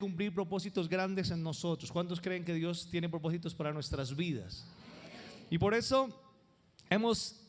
cumplir propósitos grandes en nosotros. ¿Cuántos creen que Dios tiene propósitos para nuestras vidas? Y por eso hemos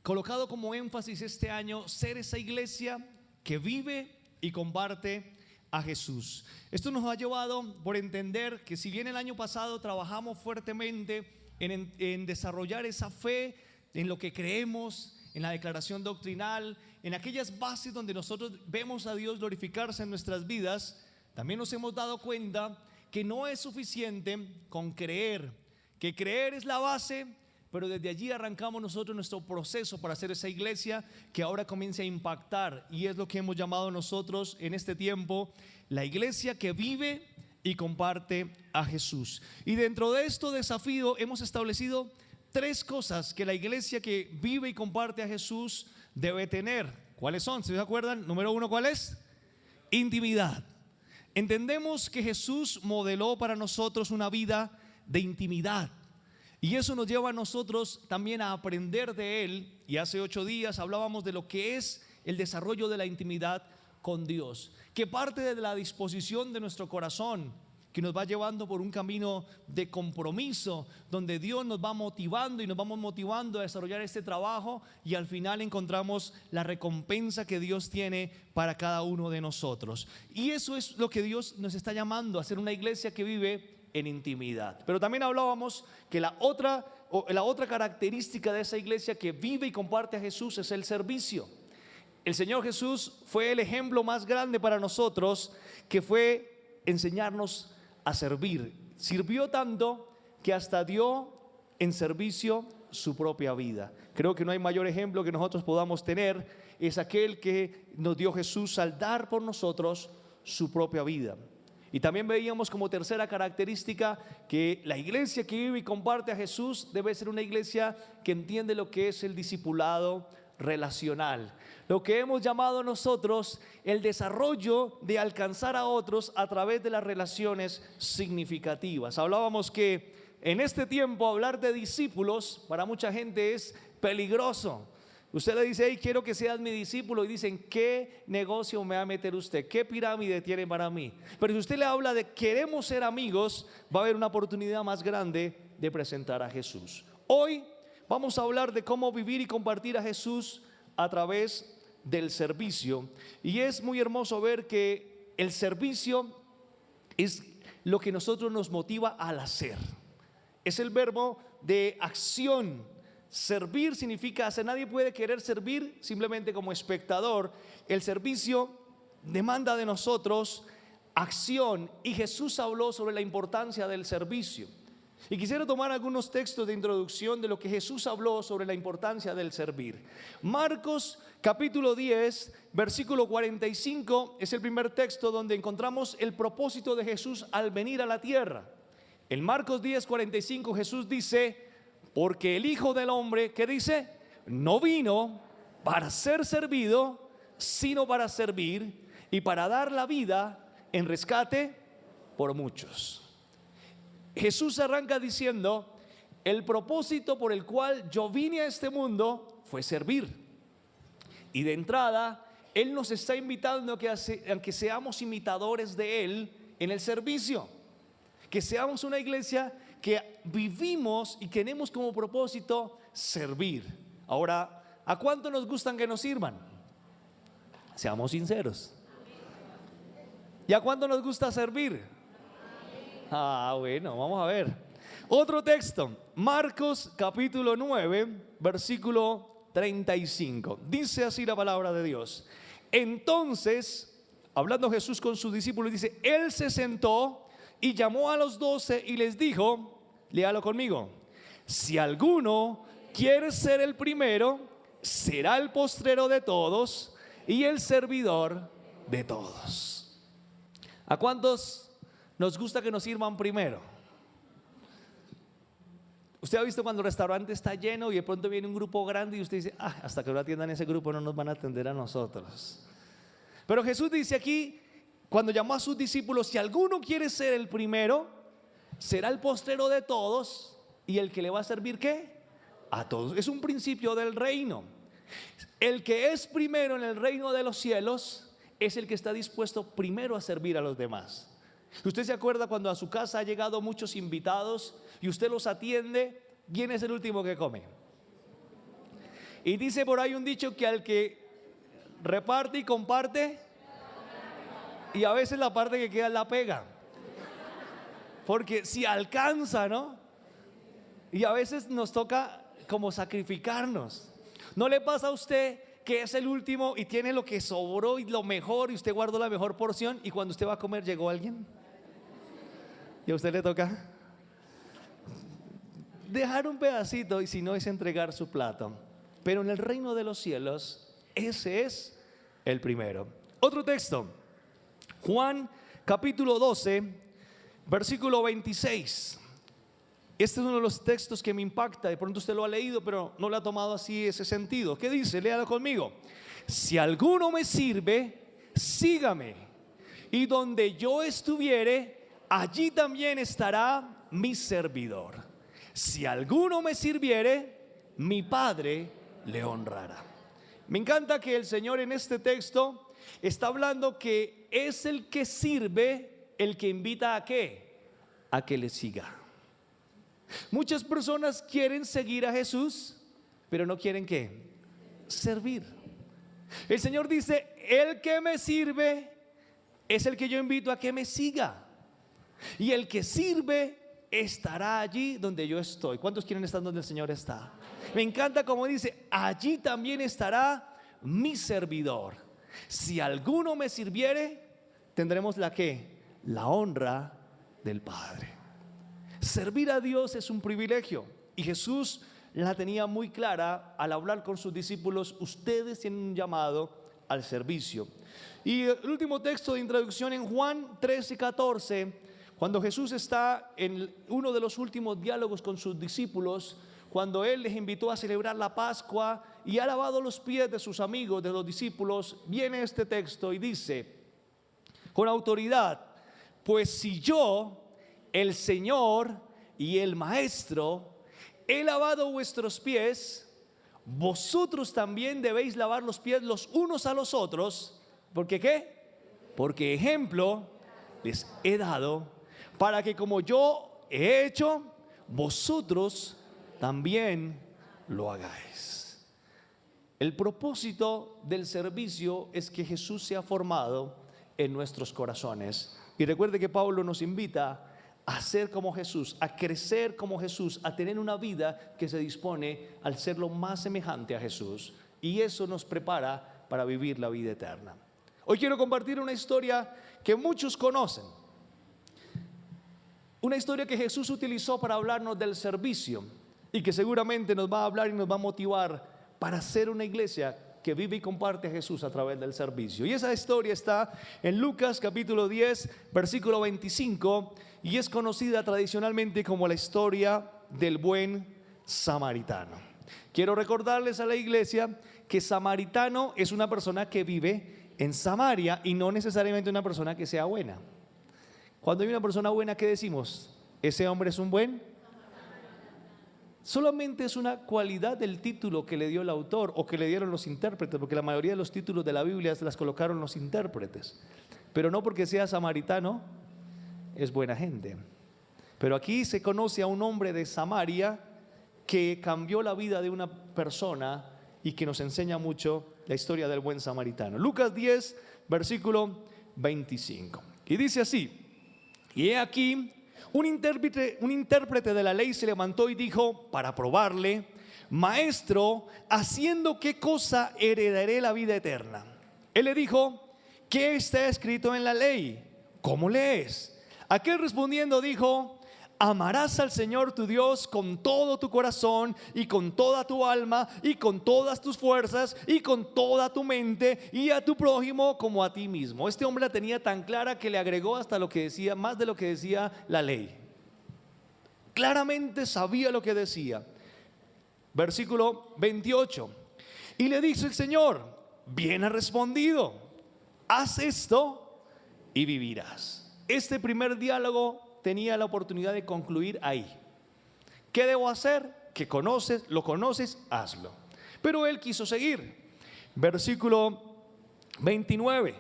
colocado como énfasis este año ser esa iglesia que vive y comparte a Jesús. Esto nos ha llevado por entender que si bien el año pasado trabajamos fuertemente en desarrollar esa fe en lo que creemos, en la declaración doctrinal, en aquellas bases donde nosotros vemos a Dios glorificarse en nuestras vidas, también nos hemos dado cuenta que no es suficiente con creer, que creer es la base, pero desde allí arrancamos nosotros nuestro proceso para hacer esa iglesia que ahora comience a impactar, y es lo que hemos llamado nosotros en este tiempo la iglesia que vive y comparte a Jesús. Y dentro de este desafío hemos establecido tres cosas que la iglesia que vive y comparte a Jesús debe tener. ¿Cuáles son? ¿Se acuerdan? Número uno, ¿cuál es? Intimidad. Entendemos que Jesús modeló para nosotros una vida de intimidad, y eso nos lleva a nosotros también a aprender de Él. Y hace 8 días hablábamos de lo que es el desarrollo de la intimidad con Dios, que parte de la disposición de nuestro corazón, que nos va llevando por un camino de compromiso, donde Dios nos va motivando y nos vamos motivando a desarrollar este trabajo, y al final encontramos la recompensa que Dios tiene para cada uno de nosotros. Y eso es lo que Dios nos está llamando, a ser una iglesia que vive en intimidad. Pero también hablábamos que la otra característica de esa iglesia que vive y comparte a Jesús es el servicio. El Señor Jesús fue el ejemplo más grande para nosotros, que fue enseñarnos a servir. Sirvió tanto que hasta dio en servicio su propia vida. Creo que no hay mayor ejemplo que nosotros podamos tener, es aquel que nos dio Jesús al dar por nosotros su propia vida. Y también veíamos como tercera característica que la iglesia que vive y comparte a Jesús debe ser una iglesia que entiende lo que es el discipulado relacional, lo que hemos llamado nosotros el desarrollo de alcanzar a otros a través de las relaciones significativas. Hablábamos que en este tiempo hablar de discípulos para mucha gente es peligroso. Usted le dice: hey, quiero que seas mi discípulo, y dicen: ¿qué negocio me va a meter usted? ¿Qué pirámide tiene para mí? Pero si usted le habla de queremos ser amigos, va a haber una oportunidad más grande de presentar a Jesús. Hoy vamos a hablar de cómo vivir y compartir a Jesús a través del servicio. Y es muy hermoso ver que el servicio es lo que nosotros nos motiva al hacer. Es el verbo de acción. Servir significa hacer. Nadie puede querer servir simplemente como espectador. El servicio demanda de nosotros acción, y Jesús habló sobre la importancia del servicio. Y quisiera tomar algunos textos de introducción de lo que Jesús habló sobre la importancia del servir. Marcos capítulo 10, versículo 45 es el primer texto donde encontramos el propósito de Jesús al venir a la tierra. En Marcos 10, 45 Jesús dice: porque el Hijo del Hombre, ¿qué dice? No vino para ser servido, sino para servir y para dar la vida en rescate por muchos. Jesús arranca diciendo: el propósito por el cual yo vine a este mundo fue servir. Y de entrada, Él nos está invitando a que seamos imitadores de Él en el servicio. Que seamos una iglesia que vivimos y tenemos como propósito servir. Ahora, ¿a cuánto nos gustan que nos sirvan? Seamos sinceros. ¿Y a cuánto nos gusta servir? Bueno, vamos a ver. Otro texto, Marcos capítulo 9, versículo 35. Dice así la palabra de Dios: entonces, hablando Jesús con sus discípulos, dice: Él se sentó y llamó a los 12 y les dijo, léalo conmigo: si alguno quiere ser el primero, será el postrero de todos y el servidor de todos. ¿A cuántos nos gusta que nos sirvan primero? Usted ha visto cuando el restaurante está lleno y de pronto viene un grupo grande y usted dice: hasta que no atiendan ese grupo no nos van a atender a nosotros. Pero Jesús dice aquí, cuando llamó a sus discípulos: si alguno quiere ser el primero, será el postrero de todos y el que le va a servir, ¿qué? A todos. Es un principio del reino. El que es primero en el reino de los cielos es el que está dispuesto primero a servir a los demás. ¿Usted se acuerda cuando a su casa ha llegado muchos invitados y usted los atiende? ¿Quién es el último que come? Y dice por ahí un dicho que al que reparte y comparte, y a veces la parte que queda la pega. Porque si alcanza, ¿no? Y a veces nos toca como sacrificarnos. ¿No le pasa a usted que es el último y tiene lo que sobró y lo mejor y usted guardó la mejor porción y cuando usted va a comer llegó alguien? ¿Y a usted le toca dejar un pedacito y si no es entregar su plato? Pero en el reino de los cielos ese es el primero. Otro texto, Juan capítulo 12, versículo 26. Este es uno de los textos que me impacta. De pronto usted lo ha leído, pero no le ha tomado así ese sentido. ¿Qué dice? Léalo conmigo. Si alguno me sirve, sígame. Y donde yo estuviere, allí también estará mi servidor. Si alguno me sirviere, mi Padre le honrará. Me encanta que el Señor en este texto está hablando que es el que sirve, el que invita a ¿qué? A que le siga. Muchas personas quieren seguir a Jesús, pero no quieren ¿qué? Servir. El Señor dice, el que me sirve es el que yo invito a que me siga. Y el que sirve estará allí donde yo estoy. ¿Cuántos quieren estar donde el Señor está? Me encanta como dice, allí también estará mi servidor. Si alguno me sirviere, tendremos la ¿qué? La honra del Padre. Servir a Dios es un privilegio y Jesús la tenía muy clara al hablar con sus discípulos. Ustedes tienen un llamado al servicio. Y el último texto de introducción en Juan 13:14, cuando Jesús está en uno de los últimos diálogos con sus discípulos, cuando Él les invitó a celebrar la Pascua y ha lavado los pies de sus amigos, de los discípulos, viene este texto y dice con autoridad, pues si yo, el Señor y el Maestro, he lavado vuestros pies, vosotros también debéis lavar los pies los unos a los otros. ¿Por qué qué? Porque ejemplo les he dado para que como yo he hecho, vosotros también lo hagáis. El propósito del servicio es que Jesús sea formado en nuestros corazones. Y recuerde que Pablo nos invita a ser como Jesús, a crecer como Jesús, a tener una vida que se dispone al ser lo más semejante a Jesús. Y eso nos prepara para vivir la vida eterna. Hoy quiero compartir una historia que muchos conocen. Una historia que Jesús utilizó para hablarnos del servicio y que seguramente nos va a hablar y nos va a motivar para ser una iglesia que vive y comparte a Jesús a través del servicio. Y esa historia está en Lucas capítulo 10, versículo 25, y es conocida tradicionalmente como la historia del buen samaritano. Quiero recordarles a la iglesia que samaritano es una persona que vive en Samaria y no necesariamente una persona que sea buena. Cuando hay una persona buena, ¿qué decimos? ¿Ese hombre es un buen? Solamente es una cualidad del título que le dio el autor o que le dieron los intérpretes, porque la mayoría de los títulos de la Biblia se las colocaron los intérpretes. Pero no porque sea samaritano es buena gente. Pero aquí se conoce a un hombre de Samaria que cambió la vida de una persona y que nos enseña mucho la historia del buen samaritano. Lucas 10, versículo 25. Y dice así: y he aquí, un intérprete de la ley se levantó y dijo para probarle: Maestro, ¿haciendo qué cosa heredaré la vida eterna? Él le dijo: ¿qué está escrito en la ley? ¿Cómo lees? Aquel respondiendo dijo: amarás al Señor tu Dios con todo tu corazón y con toda tu alma y con todas tus fuerzas y con toda tu mente, y a tu prójimo como a ti mismo. Este hombre la tenía tan clara que le agregó hasta lo que decía, más de lo que decía la ley. Claramente sabía lo que decía. Versículo 28. Y le dice el Señor: bien has respondido, haz esto y vivirás. Este primer diálogo tenía la oportunidad de concluir ahí. ¿Qué debo hacer? Que conoces, lo conoces, hazlo. Pero él quiso seguir. Versículo 29.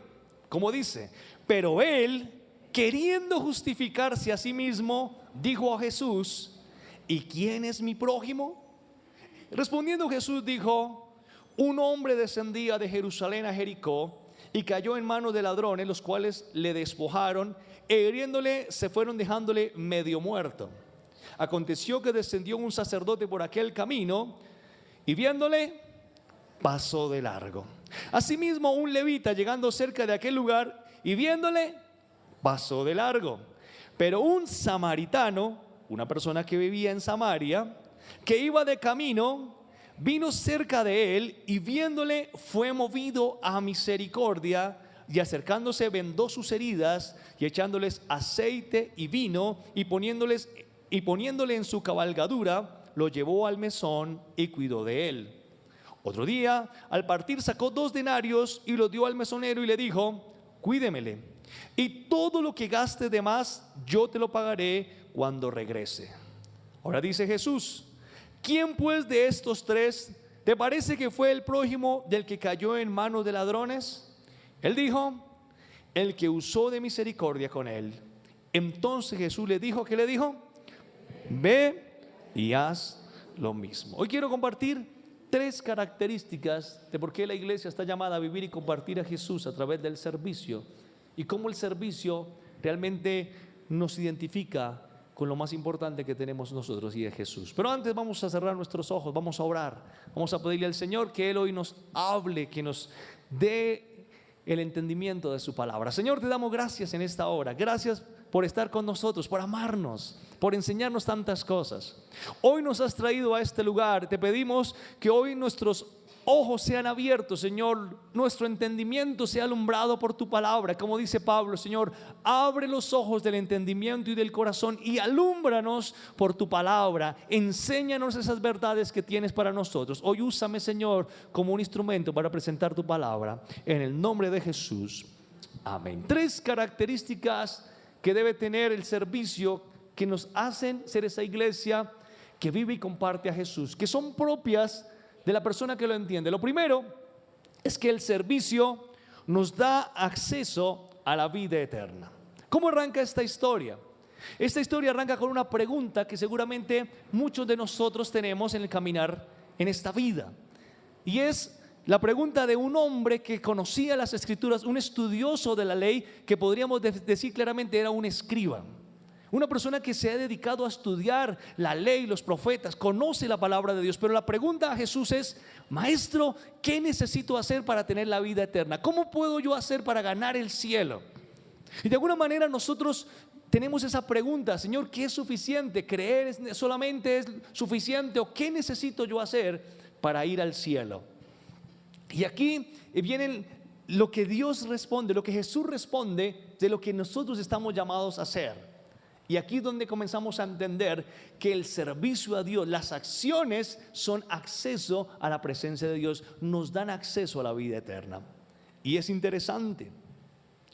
como dice, pero él, queriendo justificarse a sí mismo, dijo a Jesús: ¿y quién es mi prójimo? Respondiendo Jesús dijo: un hombre descendía de Jerusalén a Jericó y cayó en manos de ladrones, los cuales le despojaron e hiriéndole se fueron dejándole medio muerto. Aconteció que descendió un sacerdote por aquel camino y viéndole pasó de largo. Asimismo un levita, llegando cerca de aquel lugar y viéndole, pasó de largo. Pero un samaritano, una persona que vivía en Samaria, que iba de camino, vino cerca de él y viéndole fue movido a misericordia, y acercándose vendó sus heridas y echándoles aceite y vino y poniéndole en su cabalgadura, lo llevó al mesón y cuidó de él. Otro día, al partir, sacó 2 denarios y los dio al mesonero y le dijo: cuídemele, y todo lo que gaste de más yo te lo pagaré cuando regrese. Ahora dice Jesús: ¿quién pues de estos 3 te parece que fue el prójimo del que cayó en manos de ladrones? Él dijo: el que usó de misericordia con él. Entonces Jesús le dijo, ¿qué le dijo? Ve y haz lo mismo. Hoy quiero compartir 3 características de por qué la iglesia está llamada a vivir y compartir a Jesús a través del servicio, y cómo el servicio realmente nos identifica con lo más importante que tenemos nosotros, y es Jesús. Pero antes vamos a cerrar nuestros ojos, vamos a orar, vamos a pedirle al Señor que Él hoy nos hable, que nos dé el entendimiento de su palabra. Señor, te damos gracias en esta hora. Gracias por estar con nosotros, por amarnos, por enseñarnos tantas cosas. Hoy nos has traído a este lugar. Te pedimos que hoy nuestros ojos sean abiertos, Señor, nuestro entendimiento sea alumbrado por tu palabra. Como dice Pablo, Señor, abre los ojos del entendimiento y del corazón y alúmbranos por tu palabra. Enséñanos esas verdades que tienes para nosotros. Hoy úsame, Señor, como un instrumento para presentar tu palabra. En el nombre de Jesús, amén. 3 características que debe tener el servicio que nos hacen ser esa iglesia que vive y comparte a Jesús, que son propias de la persona que lo entiende. Lo primero es que el servicio nos da acceso a la vida eterna. ¿Cómo arranca esta historia? Esta historia arranca con una pregunta que seguramente muchos de nosotros tenemos en el caminar en esta vida, y es la pregunta de un hombre que conocía las escrituras, un estudioso de la ley, que podríamos decir claramente era un escriba. Una persona que se ha dedicado a estudiar la ley, los profetas, conoce la palabra de Dios. Pero la pregunta a Jesús es: maestro, ¿qué necesito hacer para tener la vida eterna? ¿Cómo puedo yo hacer para ganar el cielo? Y de alguna manera nosotros tenemos esa pregunta: Señor, ¿qué es suficiente? ¿Creer solamente es suficiente? ¿O qué necesito yo hacer para ir al cielo? Y aquí viene lo que Dios responde, lo que Jesús responde de lo que nosotros estamos llamados a hacer. Y aquí es donde comenzamos a entender que el servicio a Dios, las acciones son acceso a la presencia de Dios, nos dan acceso a la vida eterna. Y es interesante,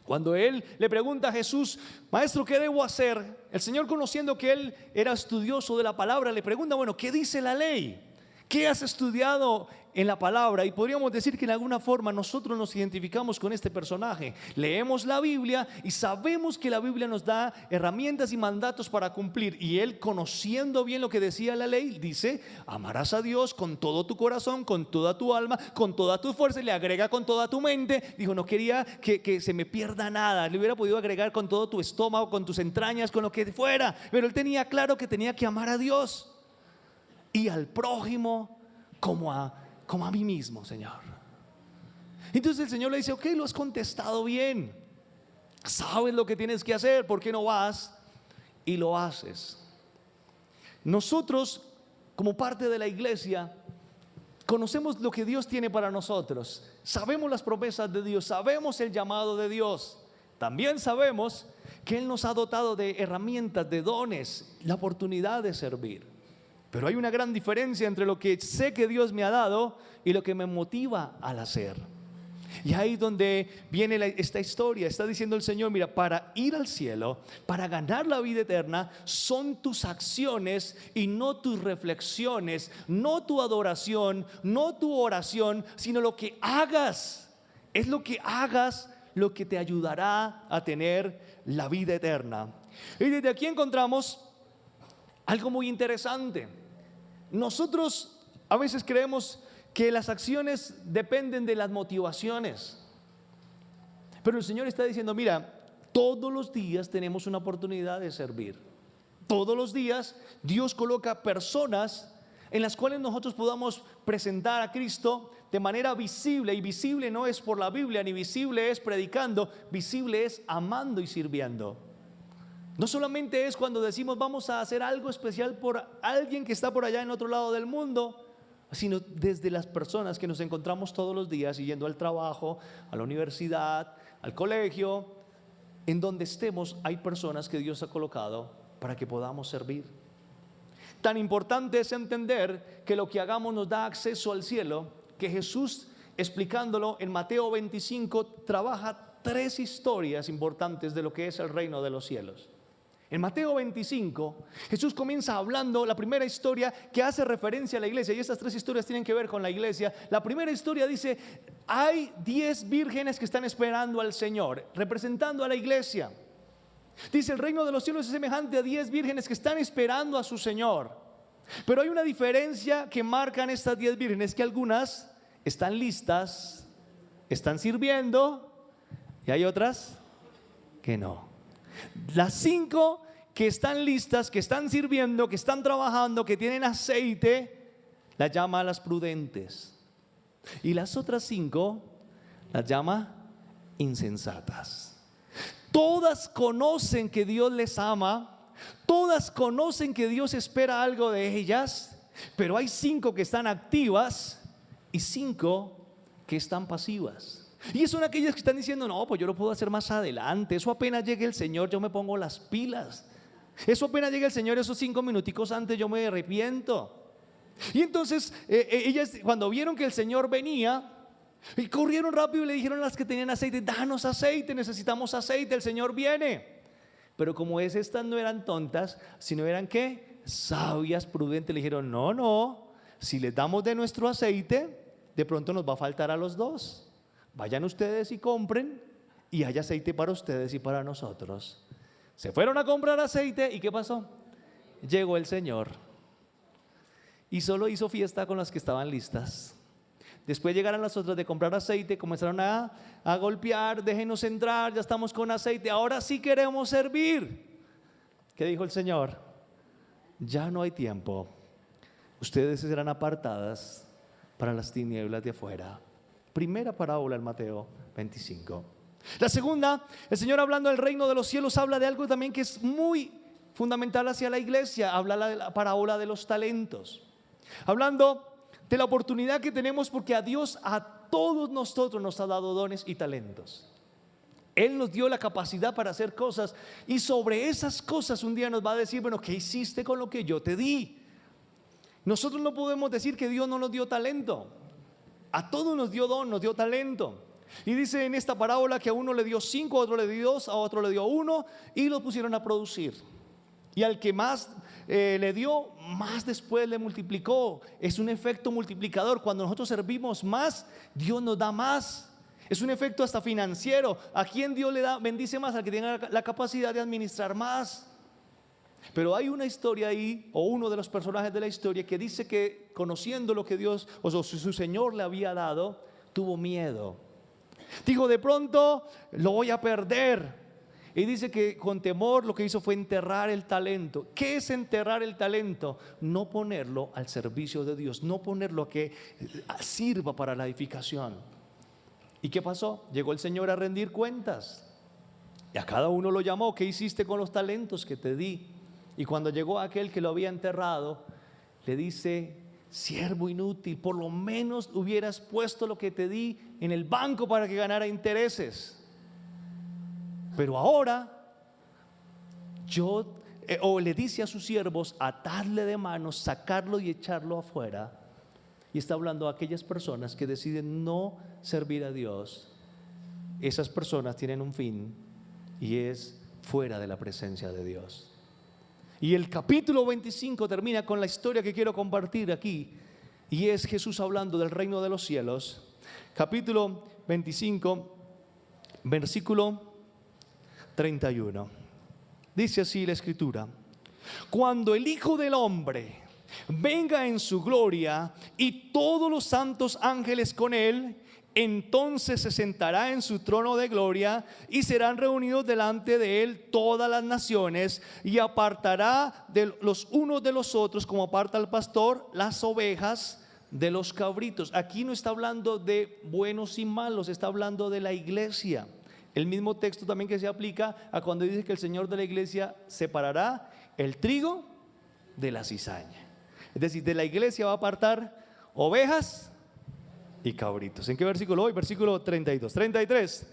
cuando él le pregunta a Jesús: maestro, ¿qué debo hacer? El Señor, conociendo que él era estudioso de la palabra, le pregunta: bueno, ¿qué dice la ley? ¿Qué has estudiado en la palabra? Y podríamos decir que en alguna forma nosotros nos identificamos con este personaje. Leemos la Biblia y sabemos que la Biblia nos da herramientas y mandatos para cumplir. Y él, conociendo bien lo que decía la ley, dice: amarás a Dios con todo tu corazón, con toda tu alma, con toda tu fuerza. Y le agrega: con toda tu mente. Dijo: no quería que se me pierda nada. Le hubiera podido agregar: con todo tu estómago, con tus entrañas, con lo que fuera. Pero él tenía claro que tenía que amar a Dios y al prójimo como a mí mismo, Señor. Entonces el Señor le dice: ok, lo has contestado bien, sabes lo que tienes que hacer, ¿por qué no vas y lo haces? Nosotros, como parte de la iglesia, conocemos lo que Dios tiene para nosotros, sabemos las promesas de Dios, sabemos el llamado de Dios. También sabemos que Él nos ha dotado de herramientas, de dones, la oportunidad de servir. Pero hay una gran diferencia entre lo que sé que Dios me ha dado y lo que me motiva al hacer. Y ahí es donde viene esta historia. Está diciendo el Señor: mira, para ir al cielo, para ganar la vida eterna, son tus acciones y no tus reflexiones, no tu adoración, no tu oración, sino lo que hagas. Es lo que hagas lo que te ayudará a tener la vida eterna. Y desde aquí encontramos algo muy interesante. Nosotros a veces creemos que las acciones dependen de las motivaciones. Pero el Señor está diciendo, mira, todos los días tenemos una oportunidad de servir. Todos los días Dios coloca personas en las cuales nosotros podamos presentar a Cristo de manera visible. Y visible no es por la Biblia, ni visible es predicando, visible es amando y sirviendo. No solamente es cuando decimos vamos a hacer algo especial por alguien que está por allá en otro lado del mundo, sino desde las personas que nos encontramos todos los días yendo al trabajo, a la universidad, al colegio. En donde estemos hay personas que Dios ha colocado para que podamos servir. Tan importante es entender que lo que hagamos nos da acceso al cielo, que Jesús, explicándolo en Mateo 25, trabaja 3 historias importantes de lo que es el reino de los cielos. En Mateo 25, Jesús comienza hablando la primera historia que hace referencia a la iglesia, y estas 3 historias tienen que ver con la iglesia. La primera historia dice, hay 10 vírgenes que están esperando al Señor, representando a la iglesia. Dice, el reino de los cielos es semejante a 10 vírgenes que están esperando a su Señor. Pero hay una diferencia que marcan estas 10 vírgenes, que algunas están listas, están sirviendo, y hay otras que no. Las 5 que están listas, que están sirviendo, que están trabajando, que tienen aceite, las llama las prudentes. Y las otras 5 las llama insensatas. Todas conocen que Dios les ama, todas conocen que Dios espera algo de ellas, pero hay 5 que están activas y 5 que están pasivas. Y son aquellas que están diciendo, no, pues yo lo puedo hacer más adelante, eso apenas llegue el Señor yo me pongo las pilas, eso apenas llegue el Señor, esos 5 minuticos antes yo me arrepiento. Y entonces ellas, cuando vieron que el Señor venía, y corrieron rápido y le dijeron a las que tenían aceite, danos aceite, necesitamos aceite, el Señor viene. Pero como estas no eran tontas, sino eran ¿qué? Sabias, prudentes, le dijeron, no, si les damos de nuestro aceite, de pronto nos va a faltar a los 2. Vayan ustedes y compren, y hay aceite para ustedes y para nosotros. Se fueron a comprar aceite, ¿y qué pasó? Llegó el Señor y solo hizo fiesta con las que estaban listas. Después llegaron las otras de comprar aceite, comenzaron a golpear, déjenos entrar, ya estamos con aceite, ahora sí queremos servir. ¿Qué dijo el Señor? Ya no hay tiempo, ustedes serán apartadas para las tinieblas de afuera. Primera parábola en Mateo 25. La segunda, el Señor hablando del reino de los cielos habla de algo también que es muy fundamental hacia la iglesia. Habla de la parábola de los talentos, hablando de la oportunidad que tenemos, porque a Dios, a todos nosotros nos ha dado dones y talentos. Él nos dio la capacidad para hacer cosas, y sobre esas cosas un día nos va a decir, bueno, ¿qué hiciste con lo que yo te di? Nosotros no podemos decir que Dios no nos dio talento. A todos nos dio don, nos dio talento. Y dice en esta parábola que a uno le dio 5, a otro le dio 2, a otro le dio 1, y lo pusieron a producir. Y al que más le dio, más después le multiplicó. Es un efecto multiplicador. Cuando nosotros servimos más, Dios nos da más. Es un efecto hasta financiero. ¿A quién Dios le da? Bendice más, al que tenga la capacidad de administrar más. Pero hay una historia ahí, o uno de los personajes de la historia, que dice que conociendo lo que Dios o su Señor le había dado, tuvo miedo. Dijo, de pronto lo voy a perder. Y dice que con temor lo que hizo fue enterrar el talento. ¿Qué es enterrar el talento? No ponerlo al servicio de Dios, no ponerlo a que sirva para la edificación. ¿Y qué pasó? Llegó el Señor a rendir cuentas, y a cada uno lo llamó. ¿Qué hiciste con los talentos que te di? Y cuando llegó aquel que lo había enterrado, le dice, siervo inútil, por lo menos hubieras puesto lo que te di en el banco para que ganara intereses. Pero ahora le dice a sus siervos, atadle de manos, sacarlo y echarlo afuera. Y está hablando a aquellas personas que deciden no servir a Dios. Esas personas tienen un fin, y es fuera de la presencia de Dios. Y el capítulo 25 termina con la historia que quiero compartir aquí, y es Jesús hablando del reino de los cielos. Capítulo 25, versículo 31. Dice así la Escritura: cuando el Hijo del Hombre venga en su gloria y todos los santos ángeles con él, entonces se sentará en su trono de gloria y serán reunidos delante de él todas las naciones, y apartará de los unos de los otros, como aparta el pastor las ovejas de los cabritos. Aquí no está hablando de buenos y malos, está hablando de la iglesia. El mismo texto también que se aplica a cuando dice que el Señor de la iglesia separará el trigo de la cizaña. Es decir, de la iglesia va a apartar ovejas y cabritos. ¿En qué versículo hoy? Versículo 32, 33.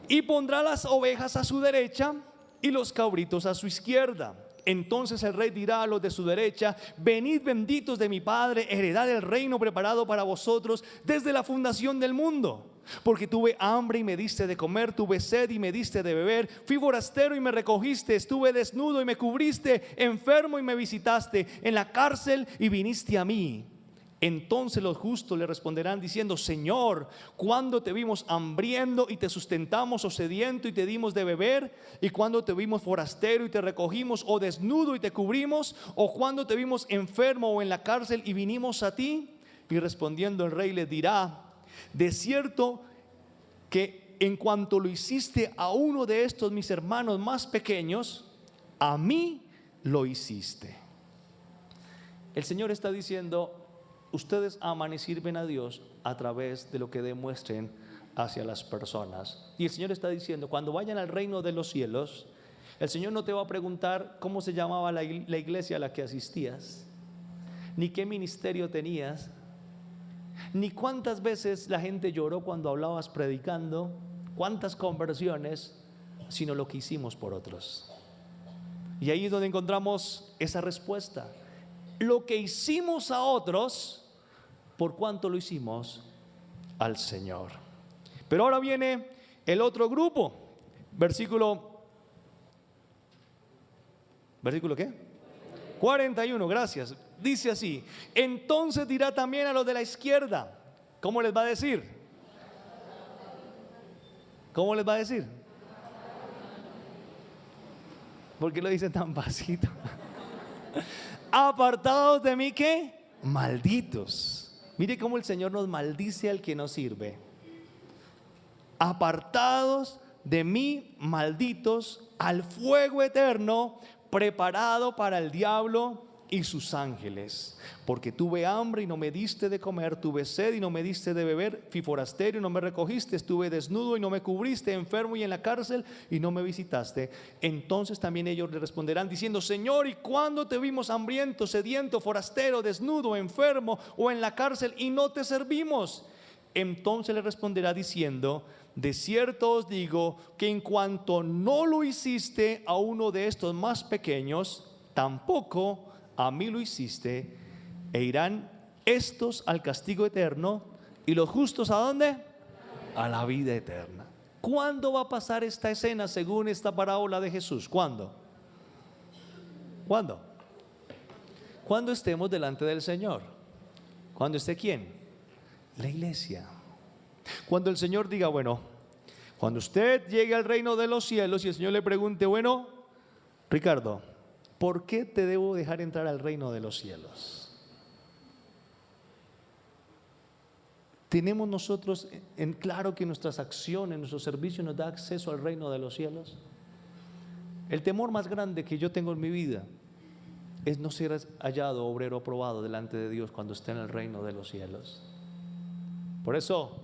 Y pondrá las ovejas a su derecha y los cabritos a su izquierda. Entonces el rey dirá a los de su derecha: venid benditos de mi Padre, heredad el reino preparado para vosotros desde la fundación del mundo. Porque tuve hambre y me diste de comer, tuve sed y me diste de beber, fui forastero y me recogiste, estuve desnudo y me cubriste, enfermo y me visitaste, en la cárcel y viniste a mí. Entonces los justos le responderán diciendo: Señor, ¿cuándo te vimos hambriento y te sustentamos, o sediento y te dimos de beber? ¿Y cuándo te vimos forastero y te recogimos, o desnudo y te cubrimos? ¿O cuándo te vimos enfermo o en la cárcel y vinimos a ti? Y respondiendo el rey les dirá: de cierto que en cuanto lo hiciste a uno de estos mis hermanos más pequeños, a mí lo hiciste. El Señor está diciendo: ustedes aman y sirven a Dios a través de lo que demuestren hacia las personas. Y el Señor está diciendo: cuando vayan al reino de los cielos, el Señor no te va a preguntar cómo se llamaba la iglesia a la que asistías, ni qué ministerio tenías, ni cuántas veces la gente lloró cuando hablabas predicando, cuántas conversiones, sino lo que hicimos por otros. Y ahí es donde encontramos esa respuesta: lo que hicimos a otros, por cuánto lo hicimos al Señor. Pero ahora viene el otro grupo. Versículo ¿qué? 41, gracias. Dice así: entonces dirá también a los de la izquierda. ¿Cómo les va a decir? ¿Cómo les va a decir? ¿Por qué lo dicen tan bajito? Apartados de mí, ¿qué? Malditos. Mire cómo el Señor nos maldice al que nos sirve. Apartados de mí, malditos, al fuego eterno preparado para el diablo y sus ángeles. Porque tuve hambre y no me diste de comer, tuve sed y no me diste de beber, fui forastero y no me recogiste, estuve desnudo y no me cubriste, enfermo y en la cárcel y no me visitaste. Entonces también ellos le responderán diciendo: Señor, ¿y cuándo te vimos hambriento, sediento, forastero, desnudo, enfermo o en la cárcel y no te servimos? Entonces le responderá diciendo: de cierto os digo que en cuanto no lo hiciste a uno de estos más pequeños, tampoco a mí lo hiciste. E irán estos al castigo eterno y los justos ¿a dónde? A la vida eterna. ¿Cuándo va a pasar esta escena según esta parábola de Jesús? ¿Cuándo? ¿Cuándo? Cuando estemos delante del Señor. ¿Cuándo esté quién? La iglesia. Cuando el Señor diga: bueno, cuando usted llegue al reino de los cielos, y el Señor le pregunte: bueno, Ricardo, ¿por qué te debo dejar entrar al reino de los cielos? ¿Tenemos nosotros en claro que nuestras acciones, nuestro servicio nos da acceso al reino de los cielos? El temor más grande que yo tengo en mi vida es no ser hallado obrero aprobado delante de Dios cuando esté en el reino de los cielos. Por eso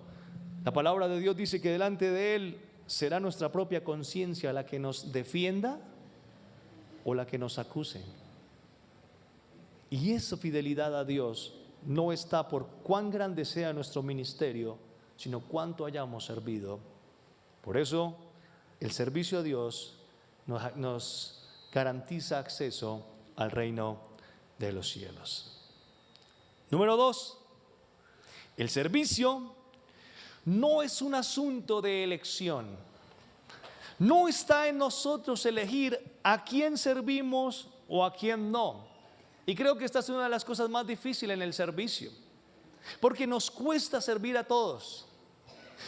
la palabra de Dios dice que delante de Él será nuestra propia conciencia la que nos defienda o la que nos acuse. Y esa fidelidad a Dios no está por cuán grande sea nuestro ministerio, sino cuánto hayamos servido. Por eso el servicio a Dios nos garantiza acceso al reino de los cielos. Número 2, el servicio no es un asunto de elección. No está en nosotros elegir a quién servimos o a quién no. Y creo que esta es una de las cosas más difíciles en el servicio, porque nos cuesta servir a todos.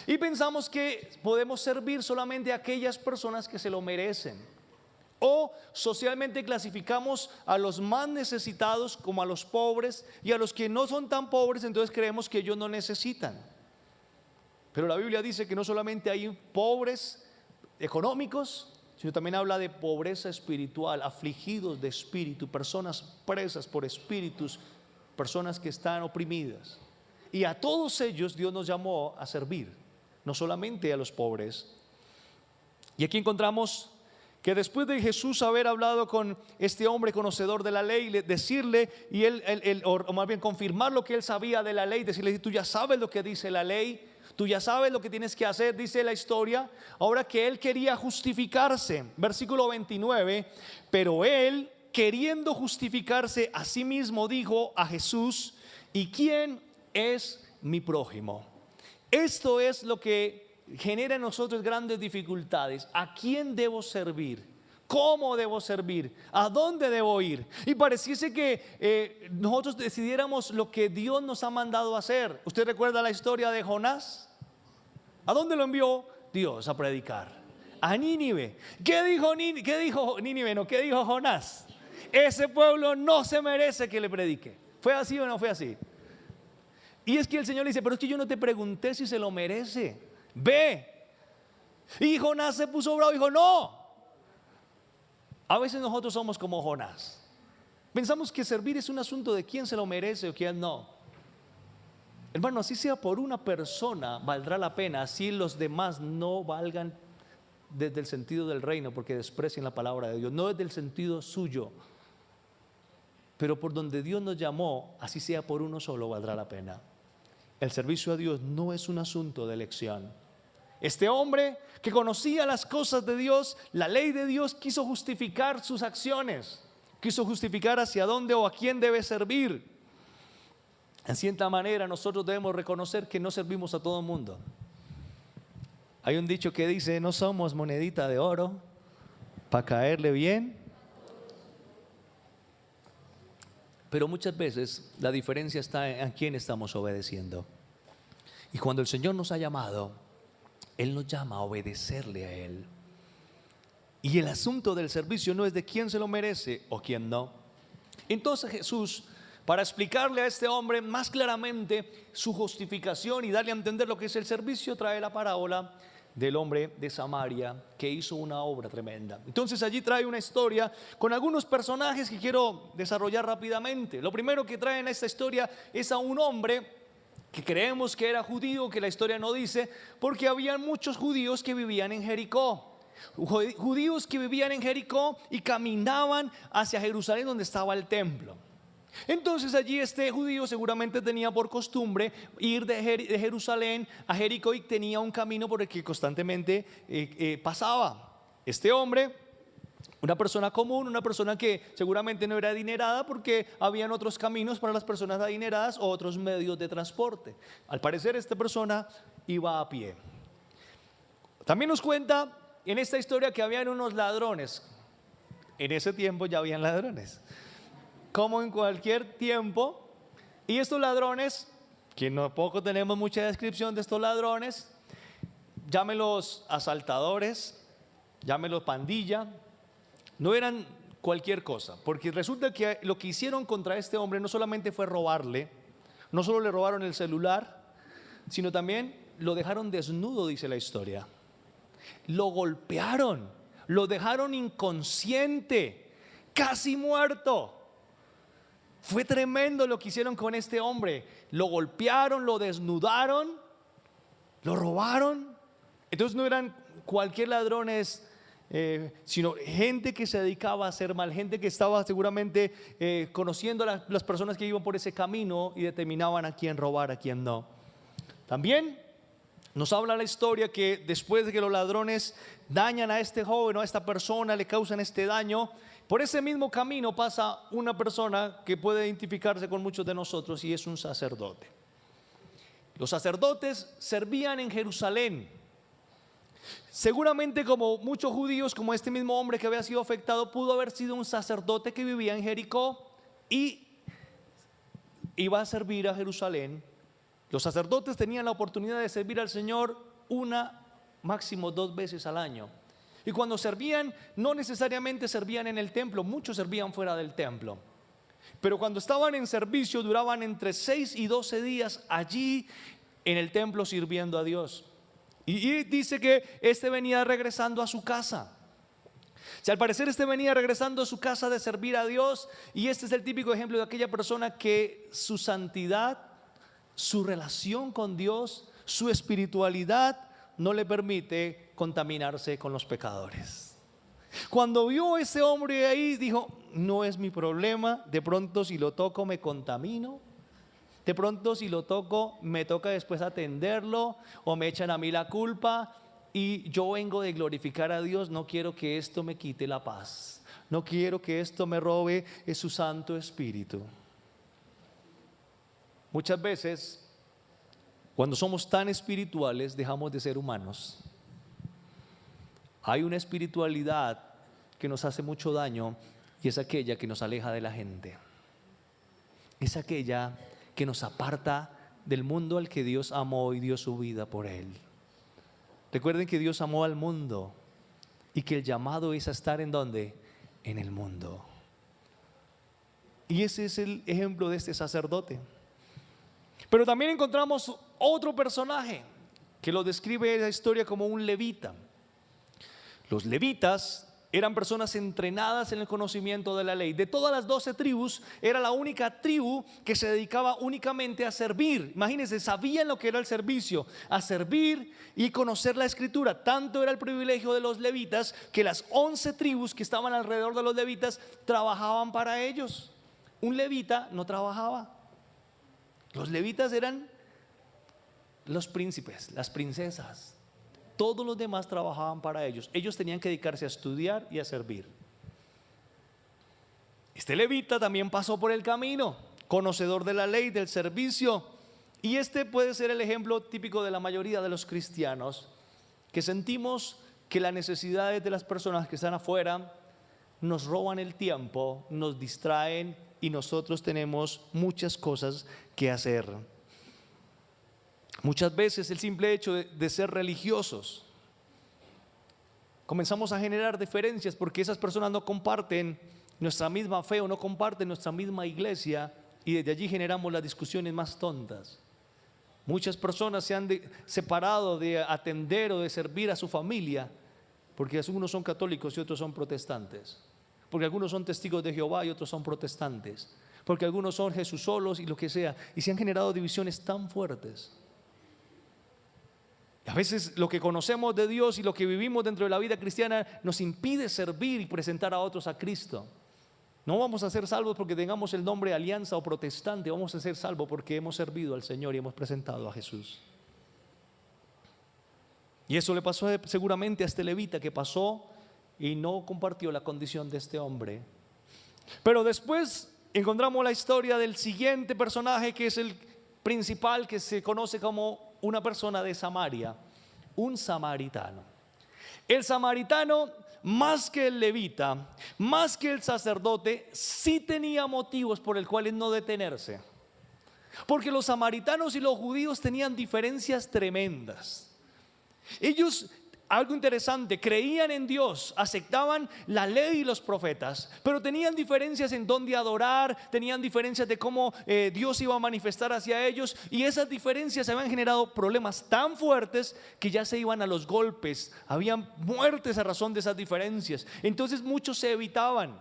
Y pensamos que podemos servir solamente a aquellas personas que se lo merecen. O socialmente clasificamos a los más necesitados como a los pobres, y a los que no son tan pobres, entonces creemos que ellos no necesitan. Pero la Biblia dice que no solamente hay pobres económicos, sino también habla de pobreza espiritual, afligidos de espíritu, personas presas por espíritus, personas que están oprimidas. Y a todos ellos Dios nos llamó a servir, no solamente a los pobres. Y aquí encontramos que después de Jesús haber hablado con este hombre conocedor de la ley, decirle, y él o más bien confirmar lo que él sabía de la ley, decirle: tú ya sabes lo que dice la ley, tú ya sabes lo que tienes que hacer, dice la historia. Ahora que él quería justificarse, versículo 29, pero él, queriendo justificarse a sí mismo, dijo a Jesús: ¿y quién es mi prójimo? Esto es lo que genera en nosotros grandes dificultades. ¿A quién debo servir? ¿Cómo debo servir? ¿A dónde debo ir? Y pareciese que nosotros decidiéramos lo que Dios nos ha mandado a hacer. ¿Usted recuerda la historia de Jonás? ¿A dónde lo envió Dios a predicar? A Nínive. ¿Qué dijo Nínive? No, ¿qué dijo Jonás? Ese pueblo no se merece que le predique. ¿Fue así o no fue así? Y es que el Señor le dice: pero es que yo no te pregunté si se lo merece. Ve. Y Jonás se puso bravo y dijo: no. A veces nosotros somos como Jonás. Pensamos que servir es un asunto de quién se lo merece o quién no. Hermano, así sea por una persona, valdrá la pena, así los demás no valgan desde el sentido del reino, porque desprecian la palabra de Dios, no desde el sentido suyo. Pero por donde Dios nos llamó, así sea por uno solo, valdrá la pena. El servicio a Dios no es un asunto de elección. Este hombre que conocía las cosas de Dios, la ley de Dios, quiso justificar sus acciones, quiso justificar hacia dónde o a quién debe servir. En cierta manera nosotros debemos reconocer que no servimos a todo el mundo. Hay un dicho que dice: no somos monedita de oro para caerle bien. Pero muchas veces la diferencia está en a quién estamos obedeciendo. Y cuando el Señor nos ha llamado, Él nos llama a obedecerle a Él. Y el asunto del servicio no es de quién se lo merece o quién no. Entonces Jesús, para explicarle a este hombre más claramente su justificación y darle a entender lo que es el servicio, trae la parábola del hombre de Samaria que hizo una obra tremenda. Entonces allí trae una historia con algunos personajes que quiero desarrollar rápidamente. Lo primero que trae en esta historia es a un hombre que creemos que era judío, que la historia no dice, porque había muchos judíos que vivían en Jericó. Judíos que vivían en Jericó y caminaban hacia Jerusalén, donde estaba el templo. Entonces allí este judío seguramente tenía por costumbre ir de Jerusalén a Jericó, y tenía un camino por el que constantemente pasaba. Este hombre, una persona común, una persona que seguramente no era adinerada, porque habían otros caminos para las personas adineradas o otros medios de transporte. Al parecer esta persona iba a pie. También nos cuenta en esta historia que habían unos ladrones. En ese tiempo ya habían ladrones, como en cualquier tiempo. Y estos ladrones, que no poco tenemos mucha descripción de estos ladrones, llámelos asaltadores, llámelos pandilla, no eran cualquier cosa, porque resulta que lo que hicieron contra este hombre no solamente fue robarle, no solo le robaron el celular, sino también lo dejaron desnudo, dice la historia. Lo golpearon, lo dejaron inconsciente, casi muerto. Fue tremendo lo que hicieron con este hombre. Lo golpearon, lo desnudaron, lo robaron. Entonces no eran cualquier ladrones, sino gente que se dedicaba a hacer mal, gente que estaba seguramente conociendo a las personas que iban por ese camino y determinaban a quién robar, a quién no. También nos habla la historia que después de que los ladrones dañan a este joven o a esta persona, le causan este daño, por ese mismo camino pasa una persona que puede identificarse con muchos de nosotros, y es un sacerdote. Los sacerdotes servían en Jerusalén. Seguramente, como muchos judíos, como este mismo hombre que había sido afectado, pudo haber sido un sacerdote que vivía en Jericó y iba a servir a Jerusalén Los sacerdotes tenían la oportunidad de servir al Señor una, máximo 2 veces al año. Y cuando servían, no necesariamente servían en el templo, muchos servían fuera del templo. Pero cuando estaban en servicio, duraban entre 6 y 12 días allí en el templo sirviendo a Dios. Y dice que este venía regresando a su casa. O sea, al parecer este venía regresando a su casa de servir a Dios. Y este es el típico ejemplo de aquella persona que su santidad, su relación con Dios, su espiritualidad no le permite contaminarse con los pecadores. Cuando vio a ese hombre ahí, dijo: no es mi problema, de pronto si lo toco me contamino, de pronto si lo toco me toca después atenderlo o me echan a mí la culpa, y yo vengo de glorificar a Dios, no quiero que esto me quite la paz, no quiero que esto me robe su Santo Espíritu. Muchas veces, cuando somos tan espirituales, dejamos de ser humanos. Hay una espiritualidad que nos hace mucho daño y es aquella que nos aleja de la gente. Es aquella que nos aparta del mundo al que Dios amó y dio su vida por él. Recuerden que Dios amó al mundo y que el llamado es a estar ¿en dónde? En el mundo. Y ese es el ejemplo de este sacerdote. Pero también encontramos otro personaje que lo describe la historia como un levita. Los levitas eran personas entrenadas en el conocimiento de la ley. De todas las 12 tribus, era la única tribu que se dedicaba únicamente a servir. Imagínense, sabían lo que era el servicio, a servir y conocer la escritura. Tanto era el privilegio de los levitas que las 11 tribus que estaban alrededor de los levitas trabajaban para ellos. Un levita no trabajaba. Los levitas eran los príncipes, las princesas. Todos los demás trabajaban para ellos. Ellos tenían que dedicarse a estudiar y a servir. Este levita también pasó por el camino, conocedor de la ley, del servicio. Y este puede ser el ejemplo típico de la mayoría de los cristianos, que sentimos que las necesidades de las personas que están afuera nos roban el tiempo, nos distraen y nosotros tenemos muchas cosas que hacer. Muchas veces el simple hecho de ser religiosos, comenzamos a generar diferencias porque esas personas no comparten nuestra misma fe o no comparten nuestra misma iglesia, y desde allí generamos las discusiones más tontas. Muchas personas se han separado de atender o de servir a su familia porque algunos son católicos y otros son protestantes, porque algunos son testigos de Jehová y otros son protestantes, porque algunos son Jesús solos y lo que sea, y se han generado divisiones tan fuertes. A veces lo que conocemos de Dios y lo que vivimos dentro de la vida cristiana nos impide servir y presentar a otros a Cristo. No vamos a ser salvos porque tengamos el nombre alianza o protestante, vamos a ser salvos porque hemos servido al Señor y hemos presentado a Jesús. Y eso le pasó seguramente a este levita, que pasó y no compartió la condición de este hombre. Pero después encontramos la historia del siguiente personaje, que es el principal, que se conoce como una persona de Samaria, un samaritano. El samaritano, más que el levita, más que el sacerdote, sí tenía motivos por el cuales no detenerse. Porque los samaritanos y los judíos tenían diferencias tremendas. Ellos, algo interesante, creían en Dios, aceptaban la ley y los profetas, pero tenían diferencias en dónde adorar, tenían diferencias de cómo Dios iba a manifestar hacia ellos, y esas diferencias habían generado problemas tan fuertes que ya se iban a los golpes, habían muertes a razón de esas diferencias. Entonces muchos se evitaban.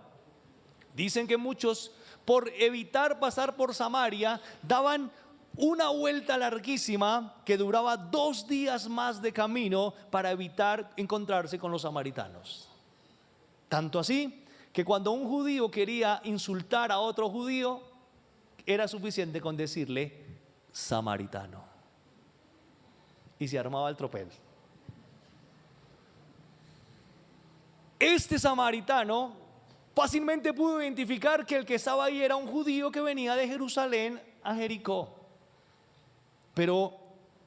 Dicen que muchos, por evitar pasar por Samaria, daban una vuelta larguísima que duraba 2 días más de camino para evitar encontrarse con los samaritanos. Tanto así que cuando un judío quería insultar a otro judío, era suficiente con decirle samaritano, y se armaba el tropel. Este samaritano fácilmente pudo identificar que el que estaba ahí era un judío que venía de Jerusalén a Jericó. Pero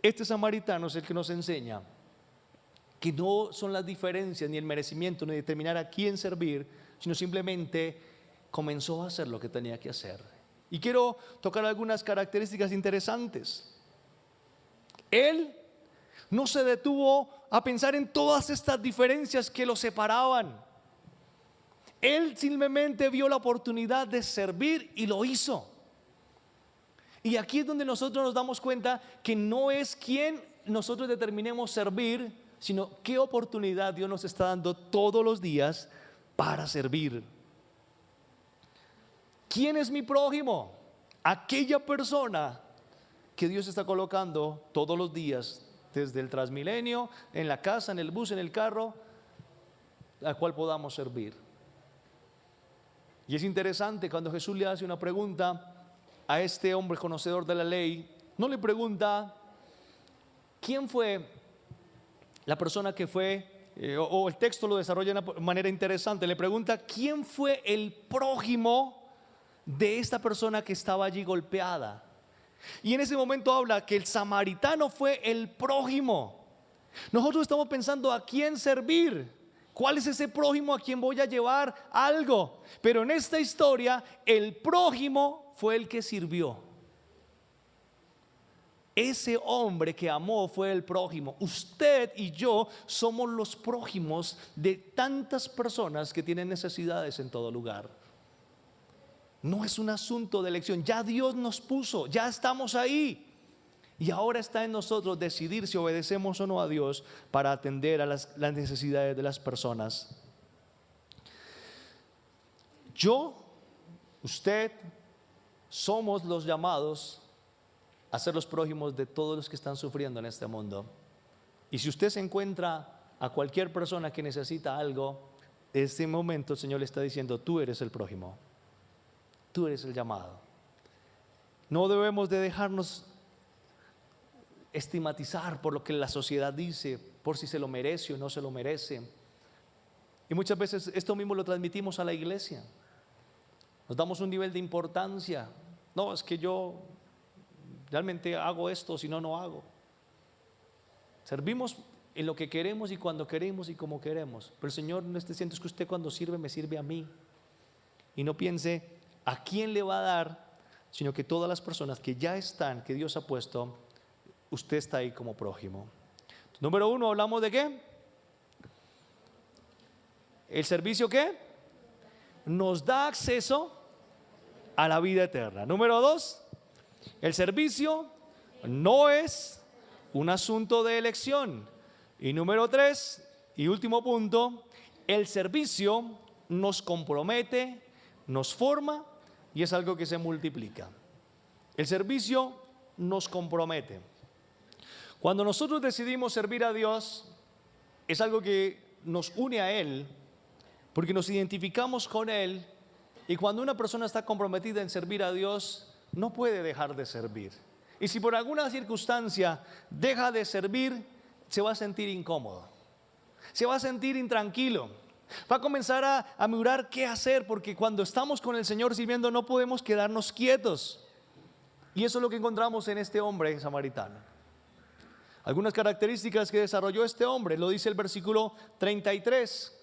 este samaritano es el que nos enseña que no son las diferencias ni el merecimiento ni determinar a quién servir, sino simplemente comenzó a hacer lo que tenía que hacer. Y quiero tocar algunas características interesantes. Él no se detuvo a pensar en todas estas diferencias que lo separaban. Él simplemente vio la oportunidad de servir y lo hizo. Y aquí es donde nosotros nos damos cuenta que no es quién nosotros determinemos servir, sino qué oportunidad Dios nos está dando todos los días para servir. ¿Quién es mi prójimo? Aquella persona que Dios está colocando todos los días, desde el Transmilenio, en la casa, en el bus, en el carro, a cual podamos servir. Y es interesante cuando Jesús le hace una pregunta a este hombre conocedor de la ley. No le pregunta quién fue la persona que fue, o el texto lo desarrolla de una manera interesante. Le pregunta quién fue el prójimo de esta persona que estaba allí golpeada. Y en ese momento habla que el samaritano fue el prójimo. Nosotros estamos pensando a quién servir. ¿Cuál es ese prójimo a quien voy a llevar algo? Pero en esta historia el prójimo fue el que sirvió. Ese hombre que amó fue el prójimo. Usted y yo somos los prójimos de tantas personas que tienen necesidades en todo lugar. No es un asunto de elección. Ya Dios nos puso, ya estamos ahí. Y ahora está en nosotros decidir si obedecemos o no a Dios para atender a las necesidades de las personas. Yo, usted, somos los llamados a ser los prójimos de todos los que están sufriendo en este mundo. Y si usted se encuentra a cualquier persona que necesita algo, en este momento el Señor le está diciendo: tú eres el prójimo, tú eres el llamado. No debemos de dejarnos estigmatizar por lo que la sociedad dice, por si se lo merece o no se lo merece. Y muchas veces esto mismo lo transmitimos a la iglesia. Nos damos un nivel de importancia. No, es que yo realmente hago esto, si no, no hago. Servimos en lo que queremos y cuando queremos y como queremos. Pero el Señor no está diciendo: es que usted cuando sirve me sirve a mí. Y no piense a quién le va a dar, sino que todas las personas que ya están, que Dios ha puesto, usted está ahí como prójimo. Número 1, hablamos de ¿qué? El servicio ¿qué? Nos da acceso a la vida eterna. Número 2, el servicio no es un asunto de elección. Y número 3, y último punto, el servicio nos compromete, nos forma y es algo que se multiplica. El servicio nos compromete. Cuando nosotros decidimos servir a Dios, es algo que nos une a Él, porque nos identificamos con Él. Y cuando una persona está comprometida en servir a Dios, no puede dejar de servir. Y si por alguna circunstancia deja de servir, se va a sentir incómodo, se va a sentir intranquilo, va a comenzar a mirar qué hacer, porque cuando estamos con el Señor sirviendo no podemos quedarnos quietos. Y eso es lo que encontramos en este hombre samaritano. Algunas características que desarrolló este hombre, lo dice el versículo 33.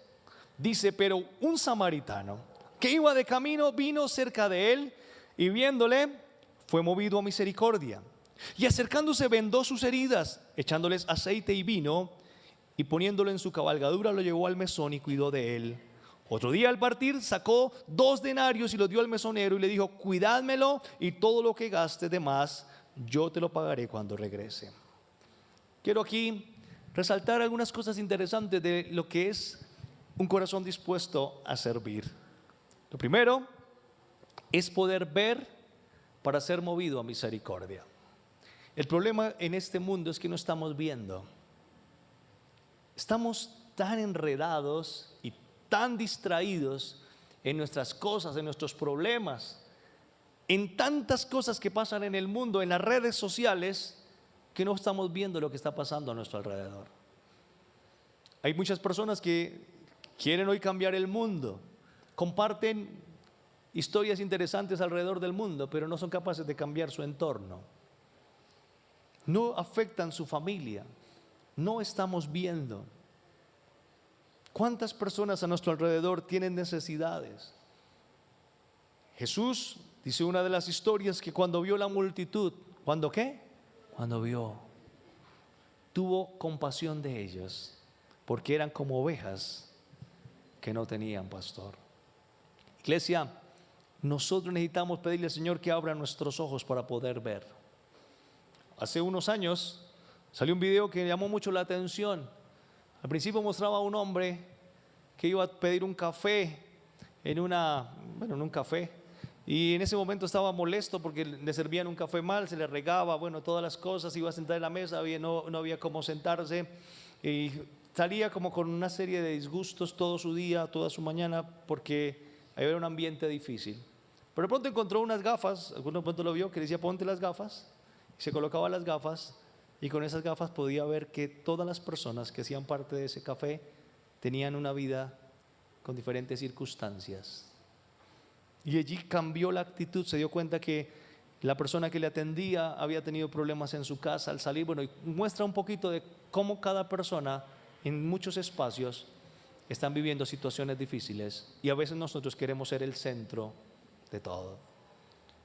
Dice: pero un samaritano que iba de camino vino cerca de él y viéndole fue movido a misericordia. Y acercándose vendó sus heridas, echándoles aceite y vino, y poniéndolo en su cabalgadura lo llevó al mesón y cuidó de él. Otro día al partir sacó 2 denarios y los dio al mesonero y le dijo: cuidádmelo y todo lo que gaste de más yo te lo pagaré cuando regrese. Quiero aquí resaltar algunas cosas interesantes de lo que es un corazón dispuesto a servir. Lo primero es poder ver para ser movido a misericordia. El problema en este mundo es que no estamos viendo. Estamos tan enredados y tan distraídos en nuestras cosas, en nuestros problemas, en tantas cosas que pasan en el mundo, en las redes sociales, que no estamos viendo lo que está pasando a nuestro alrededor. Hay muchas personas que quieren hoy cambiar el mundo, comparten historias interesantes alrededor del mundo, pero no son capaces de cambiar su entorno. No afectan su familia. No estamos viendo. ¿Cuántas personas a nuestro alrededor tienen necesidades? Jesús dice una de las historias que cuando vio la multitud, ¿cuándo qué? Cuando vio. tuvo compasión de ellos, porque eran como ovejas que no tenían pastor. Iglesia, nosotros necesitamos pedirle al Señor que abra nuestros ojos para poder ver. Hace unos años salió un video que llamó mucho la atención. Al principio mostraba a un hombre que iba a pedir un café en un café, y en ese momento estaba molesto porque le servían un café mal, se le regaba, todas las cosas, iba a sentar en la mesa, no había cómo sentarse, y salía como con una serie de disgustos todo su día, toda su mañana, porque había un ambiente difícil. Pero de pronto encontró unas gafas, alguno de pronto lo vio, que decía ponte las gafas, y se colocaba las gafas, y con esas gafas podía ver que todas las personas que hacían parte de ese café tenían una vida con diferentes circunstancias. Y allí cambió la actitud, se dio cuenta que la persona que le atendía había tenido problemas en su casa al salir. Y muestra un poquito de cómo cada persona en muchos espacios están viviendo situaciones difíciles, y a veces nosotros queremos ser el centro de todo.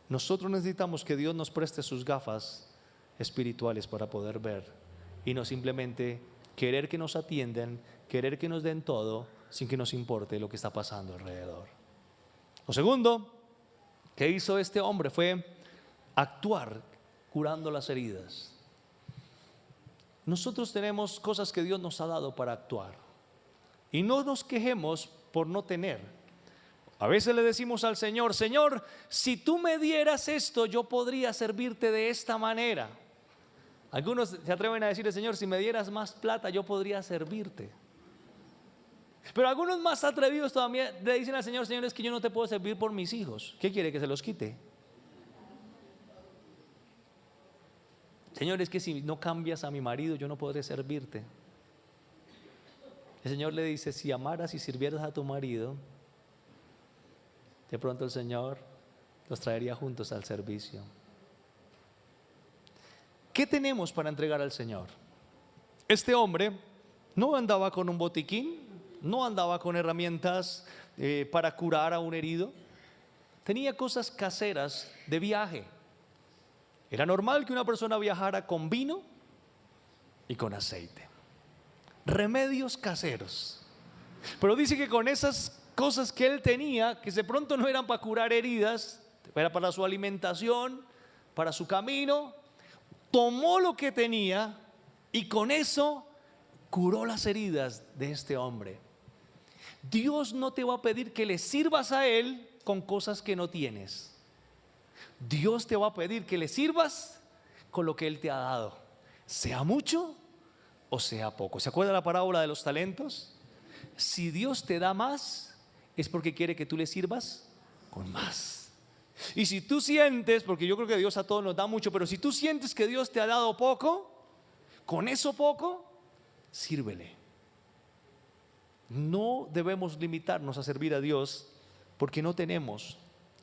Nosotros necesitamos que Dios nos preste sus gafas espirituales para poder ver, y no simplemente querer que nos atiendan, querer que nos den todo sin que nos importe lo que está pasando alrededor. Lo segundo que hizo este hombre fue actuar curando las heridas. Nosotros tenemos cosas que Dios nos ha dado para actuar, y no nos quejemos por no tener. A veces le decimos al Señor: Señor, si tú me dieras esto, yo podría servirte de esta manera. Algunos se atreven a decirle: Señor, si me dieras más plata, yo podría servirte. Pero algunos más atrevidos todavía le dicen al Señor: Señor, es que yo no te puedo servir por mis hijos. ¿Qué quiere, que se los quite? Señor, es que si no cambias a mi marido, yo no podré servirte. El Señor le dice: si amaras y sirvieras a tu marido, de pronto el Señor los traería juntos al servicio. ¿Qué tenemos para entregar al Señor? Este hombre no andaba con un botiquín, no andaba con herramientas para curar a un herido. Tenía cosas caseras de viaje. Era normal que una persona viajara con vino y con aceite. Remedios caseros. Pero dice que con esas cosas que él tenía, que de pronto no eran para curar heridas, era para su alimentación, para su camino, tomó lo que tenía y con eso curó las heridas de este hombre. Dios no te va a pedir que le sirvas a Él con cosas que no tienes. Dios te va a pedir que le sirvas con lo que Él te ha dado, sea mucho o sea poco. ¿Se acuerda la parábola de los talentos? Si Dios te da más, es porque quiere que tú le sirvas con más. Y si tú sientes, porque yo creo que Dios a todos nos da mucho, pero si tú sientes que Dios te ha dado poco, con eso poco, sírvele. No debemos limitarnos a servir a Dios porque no tenemos.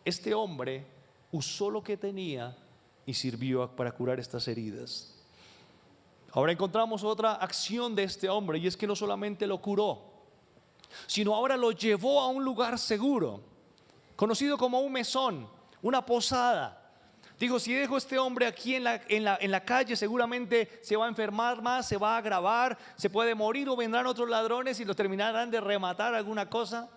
Este hombre usó lo que tenía y sirvió para curar estas heridas. Ahora encontramos otra acción de este hombre, y es que no solamente lo curó, sino ahora lo llevó a un lugar seguro, conocido como un mesón, una posada. Digo, si dejo a este hombre aquí en la calle, seguramente se va a enfermar más, se va a agravar, se puede morir, o vendrán otros ladrones y lo terminarán de rematar alguna cosa.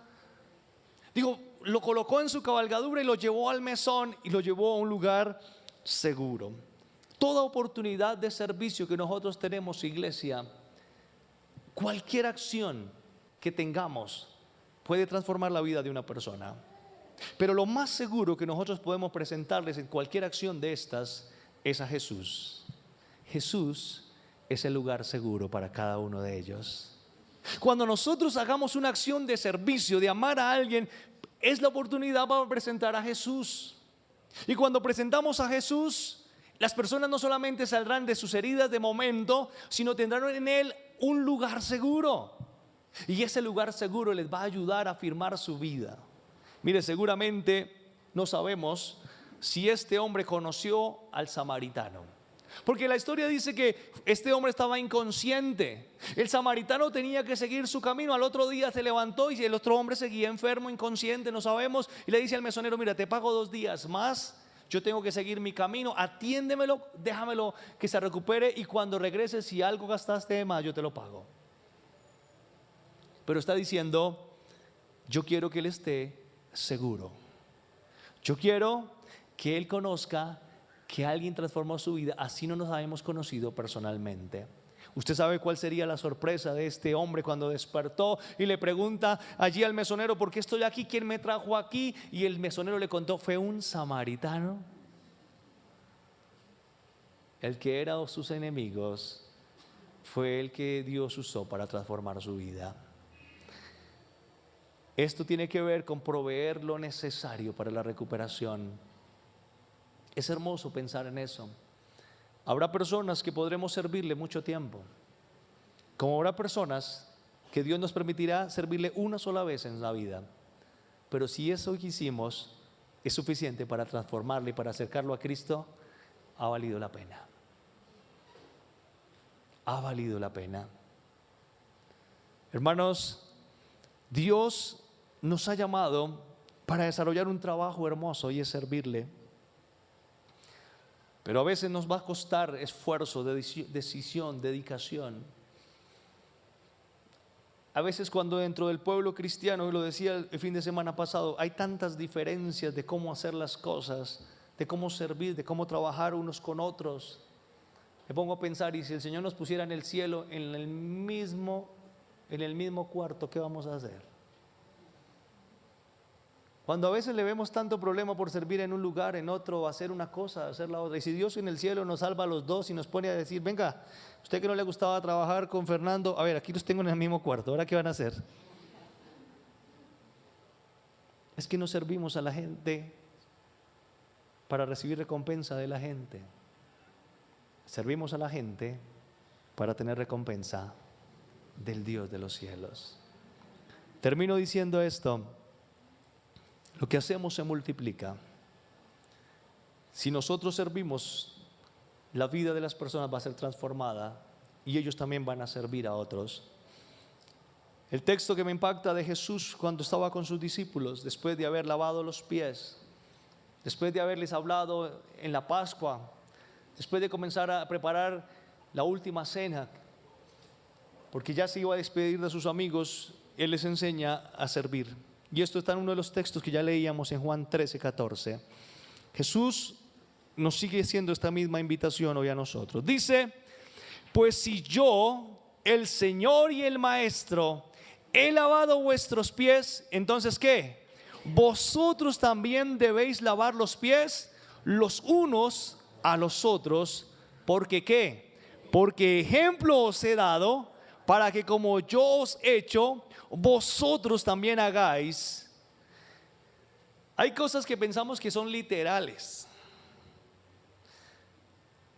Digo, lo colocó en su cabalgadura y lo llevó al mesón y lo llevó a un lugar seguro. Toda oportunidad de servicio que nosotros tenemos, iglesia, cualquier acción que tengamos puede transformar la vida de una persona. Pero lo más seguro que nosotros podemos presentarles en cualquier acción de estas es a Jesús. Jesús es el lugar seguro para cada uno de ellos. Cuando nosotros hagamos una acción de servicio, de amar a alguien, es la oportunidad para presentar a Jesús. Y cuando presentamos a Jesús, las personas no solamente saldrán de sus heridas de momento, sino tendrán en Él un lugar seguro. Y ese lugar seguro les va a ayudar a afirmar su vida. Mire, seguramente no sabemos si este hombre conoció al samaritano, porque la historia dice que este hombre estaba inconsciente. El samaritano tenía que seguir su camino. Al otro día se levantó y el otro hombre seguía enfermo, inconsciente, no sabemos. Y le dice al mesonero: mira, te pago 2 días más, Yo tengo que seguir mi camino, atiéndemelo, déjamelo que se recupere y cuando regrese, si algo gastaste de más, yo te lo pago. Pero está diciendo, yo quiero que él esté seguro. Yo quiero que él conozca que alguien transformó su vida, así no nos habíamos conocido personalmente. Usted sabe cuál sería la sorpresa de este hombre cuando despertó y le pregunta allí al mesonero, ¿por qué estoy aquí? ¿Quién me trajo aquí? Y el mesonero le contó, fue un samaritano. El que era de sus enemigos fue el que Dios usó para transformar su vida. Esto tiene que ver con proveer lo necesario para la recuperación. Es hermoso pensar en eso. Habrá personas que podremos servirle mucho tiempo, como habrá personas que Dios nos permitirá servirle una sola vez en la vida. Pero si eso que hicimos es suficiente para transformarle y para acercarlo a Cristo, ha valido la pena. Ha valido la pena. Hermanos, Dios nos ha llamado para desarrollar un trabajo hermoso y es servirle. Pero a veces nos va a costar esfuerzo, decisión, dedicación. A veces cuando dentro del pueblo cristiano, y lo decía el fin de semana pasado, hay tantas diferencias de cómo hacer las cosas, de cómo servir, de cómo trabajar unos con otros. Me pongo a pensar, y si el Señor nos pusiera en el cielo, en el mismo cuarto, ¿qué vamos a hacer? Cuando a veces le vemos tanto problema por servir en un lugar, en otro, hacer una cosa, hacer la otra. Y si Dios en el cielo nos salva a los dos y nos pone a decir, venga, usted que no le gustaba trabajar con Fernando, a ver, aquí los tengo en el mismo cuarto, ¿ahora qué van a hacer? Es que no servimos a la gente para recibir recompensa de la gente. Servimos a la gente para tener recompensa del Dios de los cielos. Termino diciendo esto. Lo que hacemos se multiplica. Si nosotros servimos, la vida de las personas va a ser transformada y ellos también van a servir a otros. El texto que me impacta de Jesús cuando estaba con sus discípulos, después de haber lavado los pies, después de haberles hablado en la Pascua, después de comenzar a preparar la última cena, porque ya se iba a despedir de sus amigos, Él les enseña a servir. Y esto está en uno de los textos que ya leíamos en Juan 13:14. Jesús nos sigue haciendo esta misma invitación hoy a nosotros. Dice, pues si yo, el Señor y el Maestro, he lavado vuestros pies, entonces ¿qué? Vosotros también debéis lavar los pies los unos a los otros. ¿Porque qué? Porque ejemplo os he dado para que como yo os he hecho, vosotros también hagáis. Hay cosas que pensamos que son literales.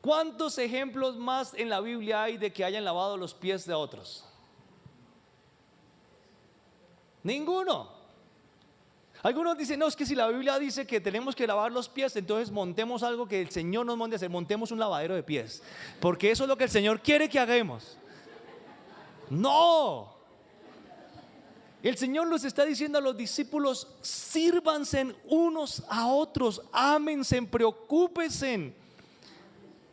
¿Cuántos ejemplos más en la Biblia hay de que hayan lavado los pies de otros? Ninguno. Algunos dicen, no, es que si la Biblia dice que tenemos que lavar los pies, entonces montemos algo que el Señor nos mande a hacer, montemos un lavadero de pies, porque eso es lo que el Señor quiere que hagamos. No. El Señor los está diciendo a los discípulos, sírvanse unos a otros, ámense, preocúpense,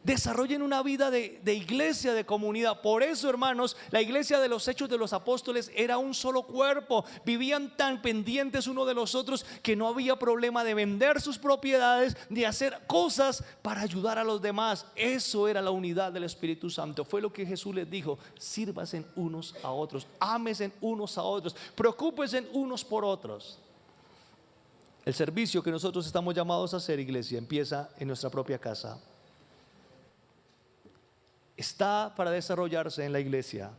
desarrollen una vida de iglesia, de comunidad. Por eso, hermanos, la iglesia de los Hechos de los Apóstoles era un solo cuerpo, vivían tan pendientes uno de los otros que no había problema de vender sus propiedades, de hacer cosas para ayudar a los demás. Eso era la unidad del Espíritu Santo. Fue lo que Jesús les dijo, sírvanse unos a otros, ámense unos a otros, preocúpense unos por otros. El servicio que nosotros estamos llamados a hacer, iglesia, empieza en nuestra propia casa. Está para desarrollarse en la iglesia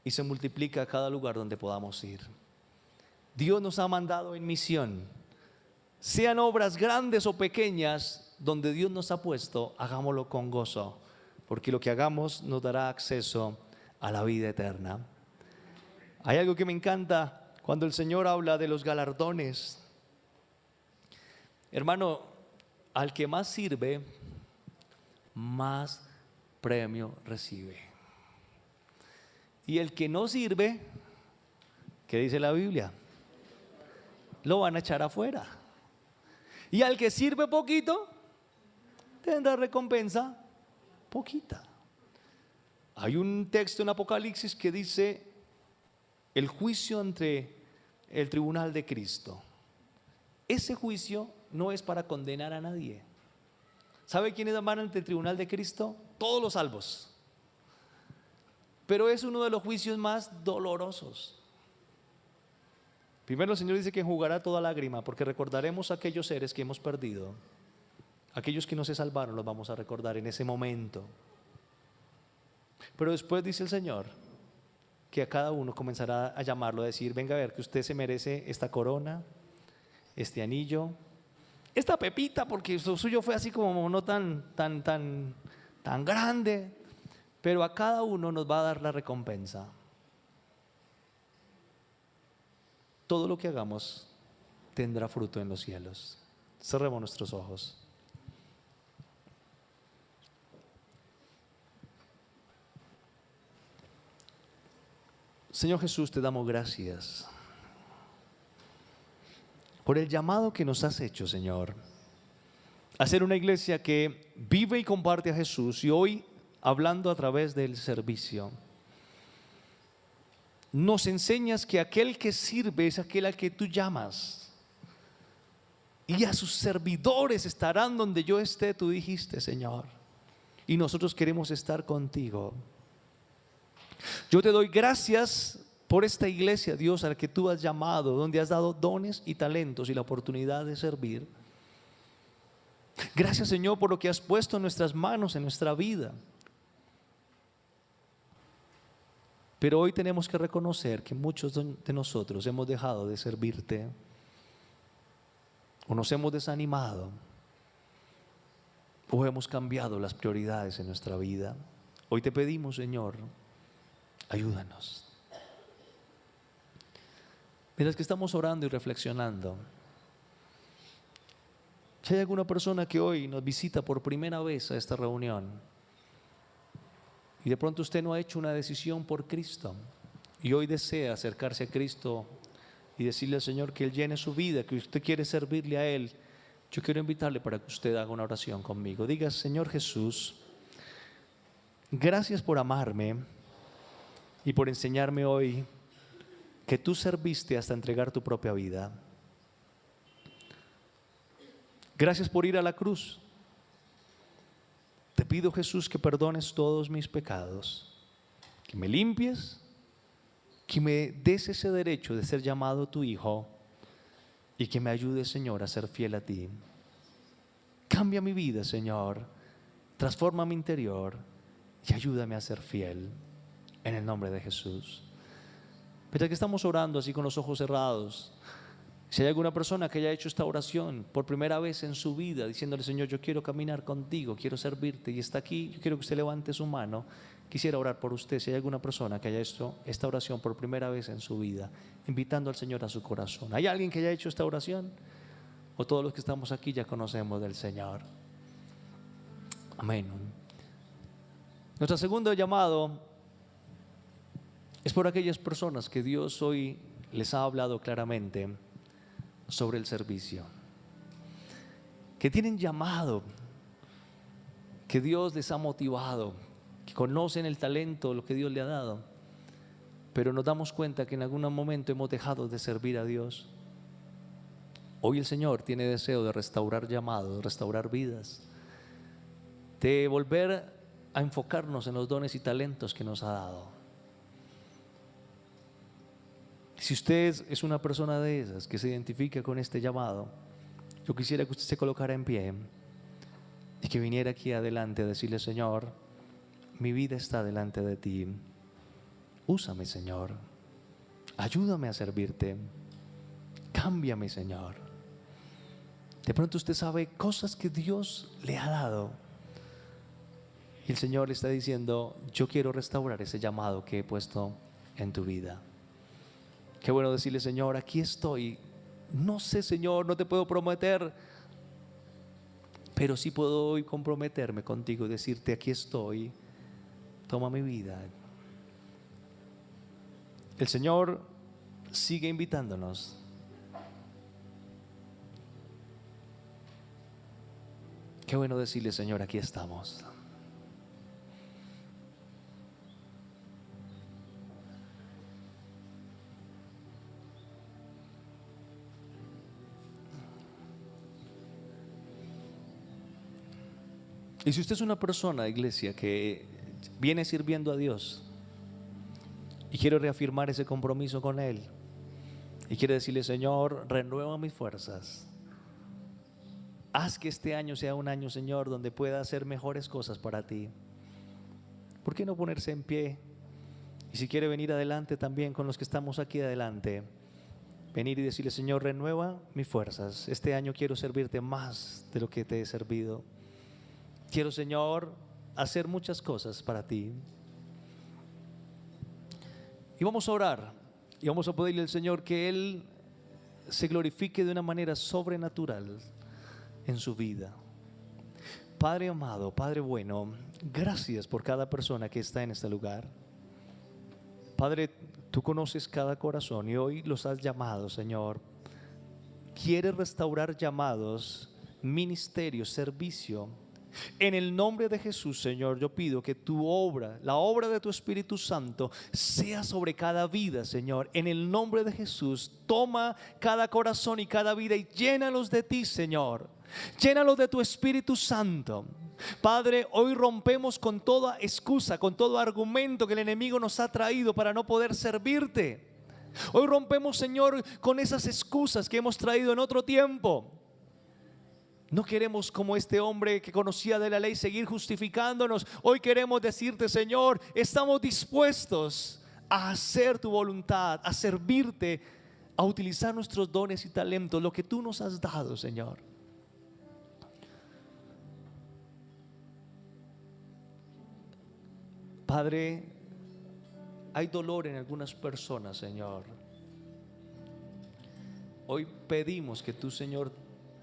y se multiplica a cada lugar donde podamos ir. Dios nos ha mandado en misión, sean obras grandes o pequeñas, donde Dios nos ha puesto, hagámoslo con gozo, porque lo que hagamos nos dará acceso a la vida eterna. Hay algo que me encanta cuando el Señor habla de los galardones. Hermano, al que más sirve, más premio recibe. Y el que no sirve, ¿qué dice la Biblia? Lo van a echar afuera. Y al que sirve poquito, tendrá recompensa poquita. Hay un texto en Apocalipsis que dice el juicio entre el tribunal de Cristo. Ese juicio no es para condenar a nadie. ¿Sabe quiénes van ante el tribunal de Cristo? Todos los salvos. Pero es uno de los juicios más dolorosos. Primero el Señor dice que enjugará toda lágrima, porque recordaremos a aquellos seres que hemos perdido. Aquellos que no se salvaron los vamos a recordar en ese momento. Pero después dice el Señor que a cada uno comenzará a llamarlo, a decir: venga a ver que usted se merece esta corona, este anillo, esta pepita, porque lo suyo fue así como no tan grande. Pero a cada uno nos va a dar la recompensa. Todo lo que hagamos tendrá fruto en los cielos. Cerremos nuestros ojos. Señor Jesús, te damos gracias por el llamado que nos has hecho, Señor, a ser una iglesia que vive y comparte a Jesús. Y hoy, hablando a través del servicio, nos enseñas que aquel que sirve es aquel al que tú llamas. Y a sus servidores estarán donde yo esté, tú dijiste, Señor. Y nosotros queremos estar contigo. Yo te doy gracias por esta iglesia, Dios, a la que tú has llamado, donde has dado dones y talentos y la oportunidad de servir. Gracias, Señor, por lo que has puesto en nuestras manos, en nuestra vida. Pero hoy tenemos que reconocer que muchos de nosotros hemos dejado de servirte, o nos hemos desanimado, o hemos cambiado las prioridades en nuestra vida. Hoy te pedimos, Señor, ayúdanos. Mientras que estamos orando y reflexionando, si hay alguna persona que hoy nos visita por primera vez a esta reunión y de pronto usted no ha hecho una decisión por Cristo y hoy desea acercarse a Cristo y decirle al Señor que Él llene su vida, que usted quiere servirle a Él, yo quiero invitarle para que usted haga una oración conmigo. Diga: Señor Jesús, gracias por amarme y por enseñarme hoy que tú serviste hasta entregar tu propia vida. Gracias por ir a la cruz. Te pido, Jesús, que perdones todos mis pecados, que me limpies, que me des ese derecho de ser llamado tu hijo y que me ayudes, Señor, a ser fiel a ti. Cambia mi vida, Señor, transforma mi interior y ayúdame a ser fiel, en el nombre de Jesús. Mientras que estamos orando así con los ojos cerrados, si hay alguna persona que haya hecho esta oración por primera vez en su vida, diciéndole: Señor, yo quiero caminar contigo, quiero servirte, y está aquí, yo quiero que usted levante su mano. Quisiera orar por usted. Si hay alguna persona que haya hecho esta oración por primera vez en su vida, invitando al Señor a su corazón. ¿Hay alguien que haya hecho esta oración? ¿O todos los que estamos aquí ya conocemos del Señor? Amén. Nuestro segundo llamado es por aquellas personas que Dios hoy les ha hablado claramente sobre el servicio, que tienen llamado, que Dios les ha motivado, que conocen el talento, lo que Dios le ha dado, pero nos damos cuenta que en algún momento hemos dejado de servir a Dios. Hoy el Señor tiene deseo de restaurar llamados, de restaurar vidas, de volver a enfocarnos en los dones y talentos que nos ha dado. Si usted es una persona de esas que se identifica con este llamado, yo quisiera que usted se colocara en pie y que viniera aquí adelante a decirle: Señor, mi vida está delante de ti. Úsame, Señor. Ayúdame a servirte. Cámbiame, Señor. De pronto usted sabe cosas que Dios le ha dado y el Señor le está diciendo: yo quiero restaurar ese llamado que he puesto en tu vida. Qué bueno decirle: Señor, aquí estoy. No sé, Señor, no te puedo prometer, pero sí puedo hoy comprometerme contigo y decirte: aquí estoy, toma mi vida. El Señor sigue invitándonos. Qué bueno decirle, Señor, aquí estamos. Y si usted es una persona, iglesia, que viene sirviendo a Dios y quiere reafirmar ese compromiso con Él y quiere decirle, Señor, renueva mis fuerzas, haz que este año sea un año, Señor, donde pueda hacer mejores cosas para ti, ¿por qué no ponerse en pie? Y si quiere venir adelante también con los que estamos aquí adelante, venir y decirle, Señor, renueva mis fuerzas, este año quiero servirte más de lo que te he servido. Quiero, Señor, hacer muchas cosas para ti. Y vamos a orar y vamos a pedirle al Señor que Él se glorifique de una manera sobrenatural en su vida. Padre amado, Padre bueno, gracias por cada persona que está en este lugar. Padre, tú conoces cada corazón y hoy los has llamado, Señor. Quieres restaurar llamados, ministerios, servicio. En el nombre de Jesús, Señor, yo pido que tu obra, la obra de tu Espíritu Santo, sea sobre cada vida, Señor. En el nombre de Jesús, toma cada corazón y cada vida y llénalos de ti, Señor. Llénalos de tu Espíritu Santo. Padre, hoy rompemos con toda excusa, con todo argumento que el enemigo nos ha traído para no poder servirte. Hoy rompemos, Señor, con esas excusas que hemos traído en otro tiempo. No queremos, como este hombre que conocía de la ley, seguir justificándonos. Hoy queremos decirte, Señor, estamos dispuestos a hacer tu voluntad, a servirte, a utilizar nuestros dones y talentos, lo que tú nos has dado, Señor. Padre, hay dolor en algunas personas, Señor. Hoy pedimos que tú, Señor,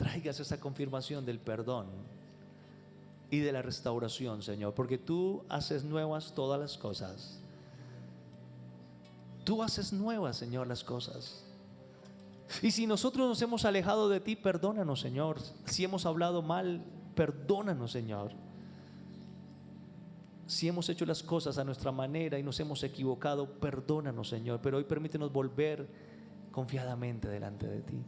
traigas esa confirmación del perdón y de la restauración, Señor, porque tú haces nuevas todas las cosas. Tú haces nuevas, Señor, las cosas. Y si nosotros nos hemos alejado de ti, perdónanos, Señor. Si hemos hablado mal, perdónanos, Señor. Si hemos hecho las cosas a nuestra manera y nos hemos equivocado, perdónanos, Señor. Pero hoy permítenos volver confiadamente delante de ti.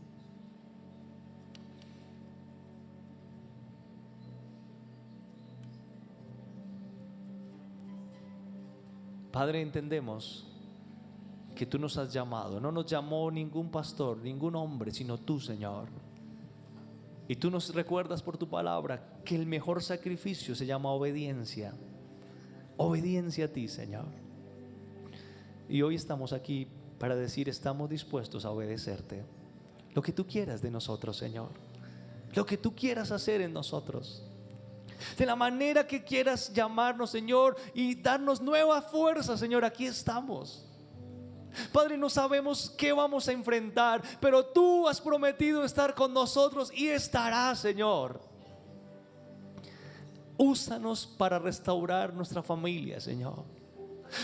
Padre, entendemos que tú nos has llamado. No nos llamó ningún pastor, ningún hombre, sino tú, Señor. Y tú nos recuerdas por tu palabra que el mejor sacrificio se llama obediencia. Obediencia a ti, Señor. Y hoy estamos aquí para decir, estamos dispuestos a obedecerte. Lo que tú quieras de nosotros, Señor. Lo que tú quieras hacer en nosotros. De la manera que quieras llamarnos, Señor, y darnos nueva fuerza, Señor, aquí estamos. Padre, no sabemos qué vamos a enfrentar, pero tú has prometido estar con nosotros y estarás, Señor. Úsanos para restaurar nuestra familia, Señor.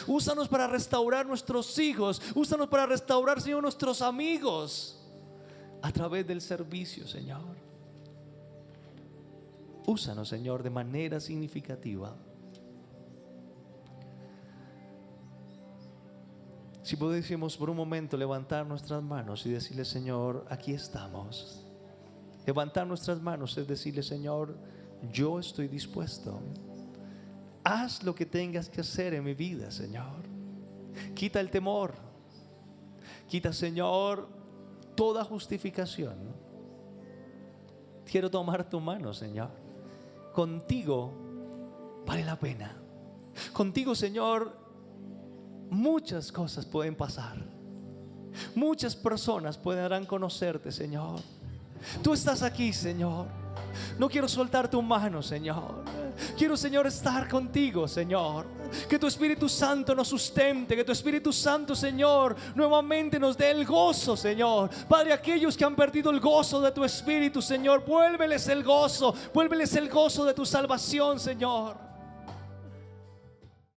Úsanos para restaurar nuestros hijos. Úsanos para restaurar, Señor, nuestros amigos a través del servicio, Señor. Úsanos, Señor, de manera significativa. Si pudiésemos por un momento levantar nuestras manos y decirle, Señor, aquí estamos. Levantar nuestras manos es decirle, Señor, yo estoy dispuesto. Haz lo que tengas que hacer en mi vida, Señor. Quita el temor. Quita, Señor, toda justificación. Quiero tomar tu mano, Señor. Contigo vale la pena. Contigo, Señor, muchas cosas pueden pasar. Muchas personas podrán conocerte, Señor. Tú estás aquí, Señor. No quiero soltar tu mano, Señor. Quiero, Señor, estar contigo, Señor. Que tu Espíritu Santo nos sustente. Que tu Espíritu Santo, Señor, nuevamente nos dé el gozo, Señor. Padre, aquellos que han perdido el gozo de tu Espíritu, Señor, vuélveles el gozo. Vuélveles el gozo de tu salvación, Señor.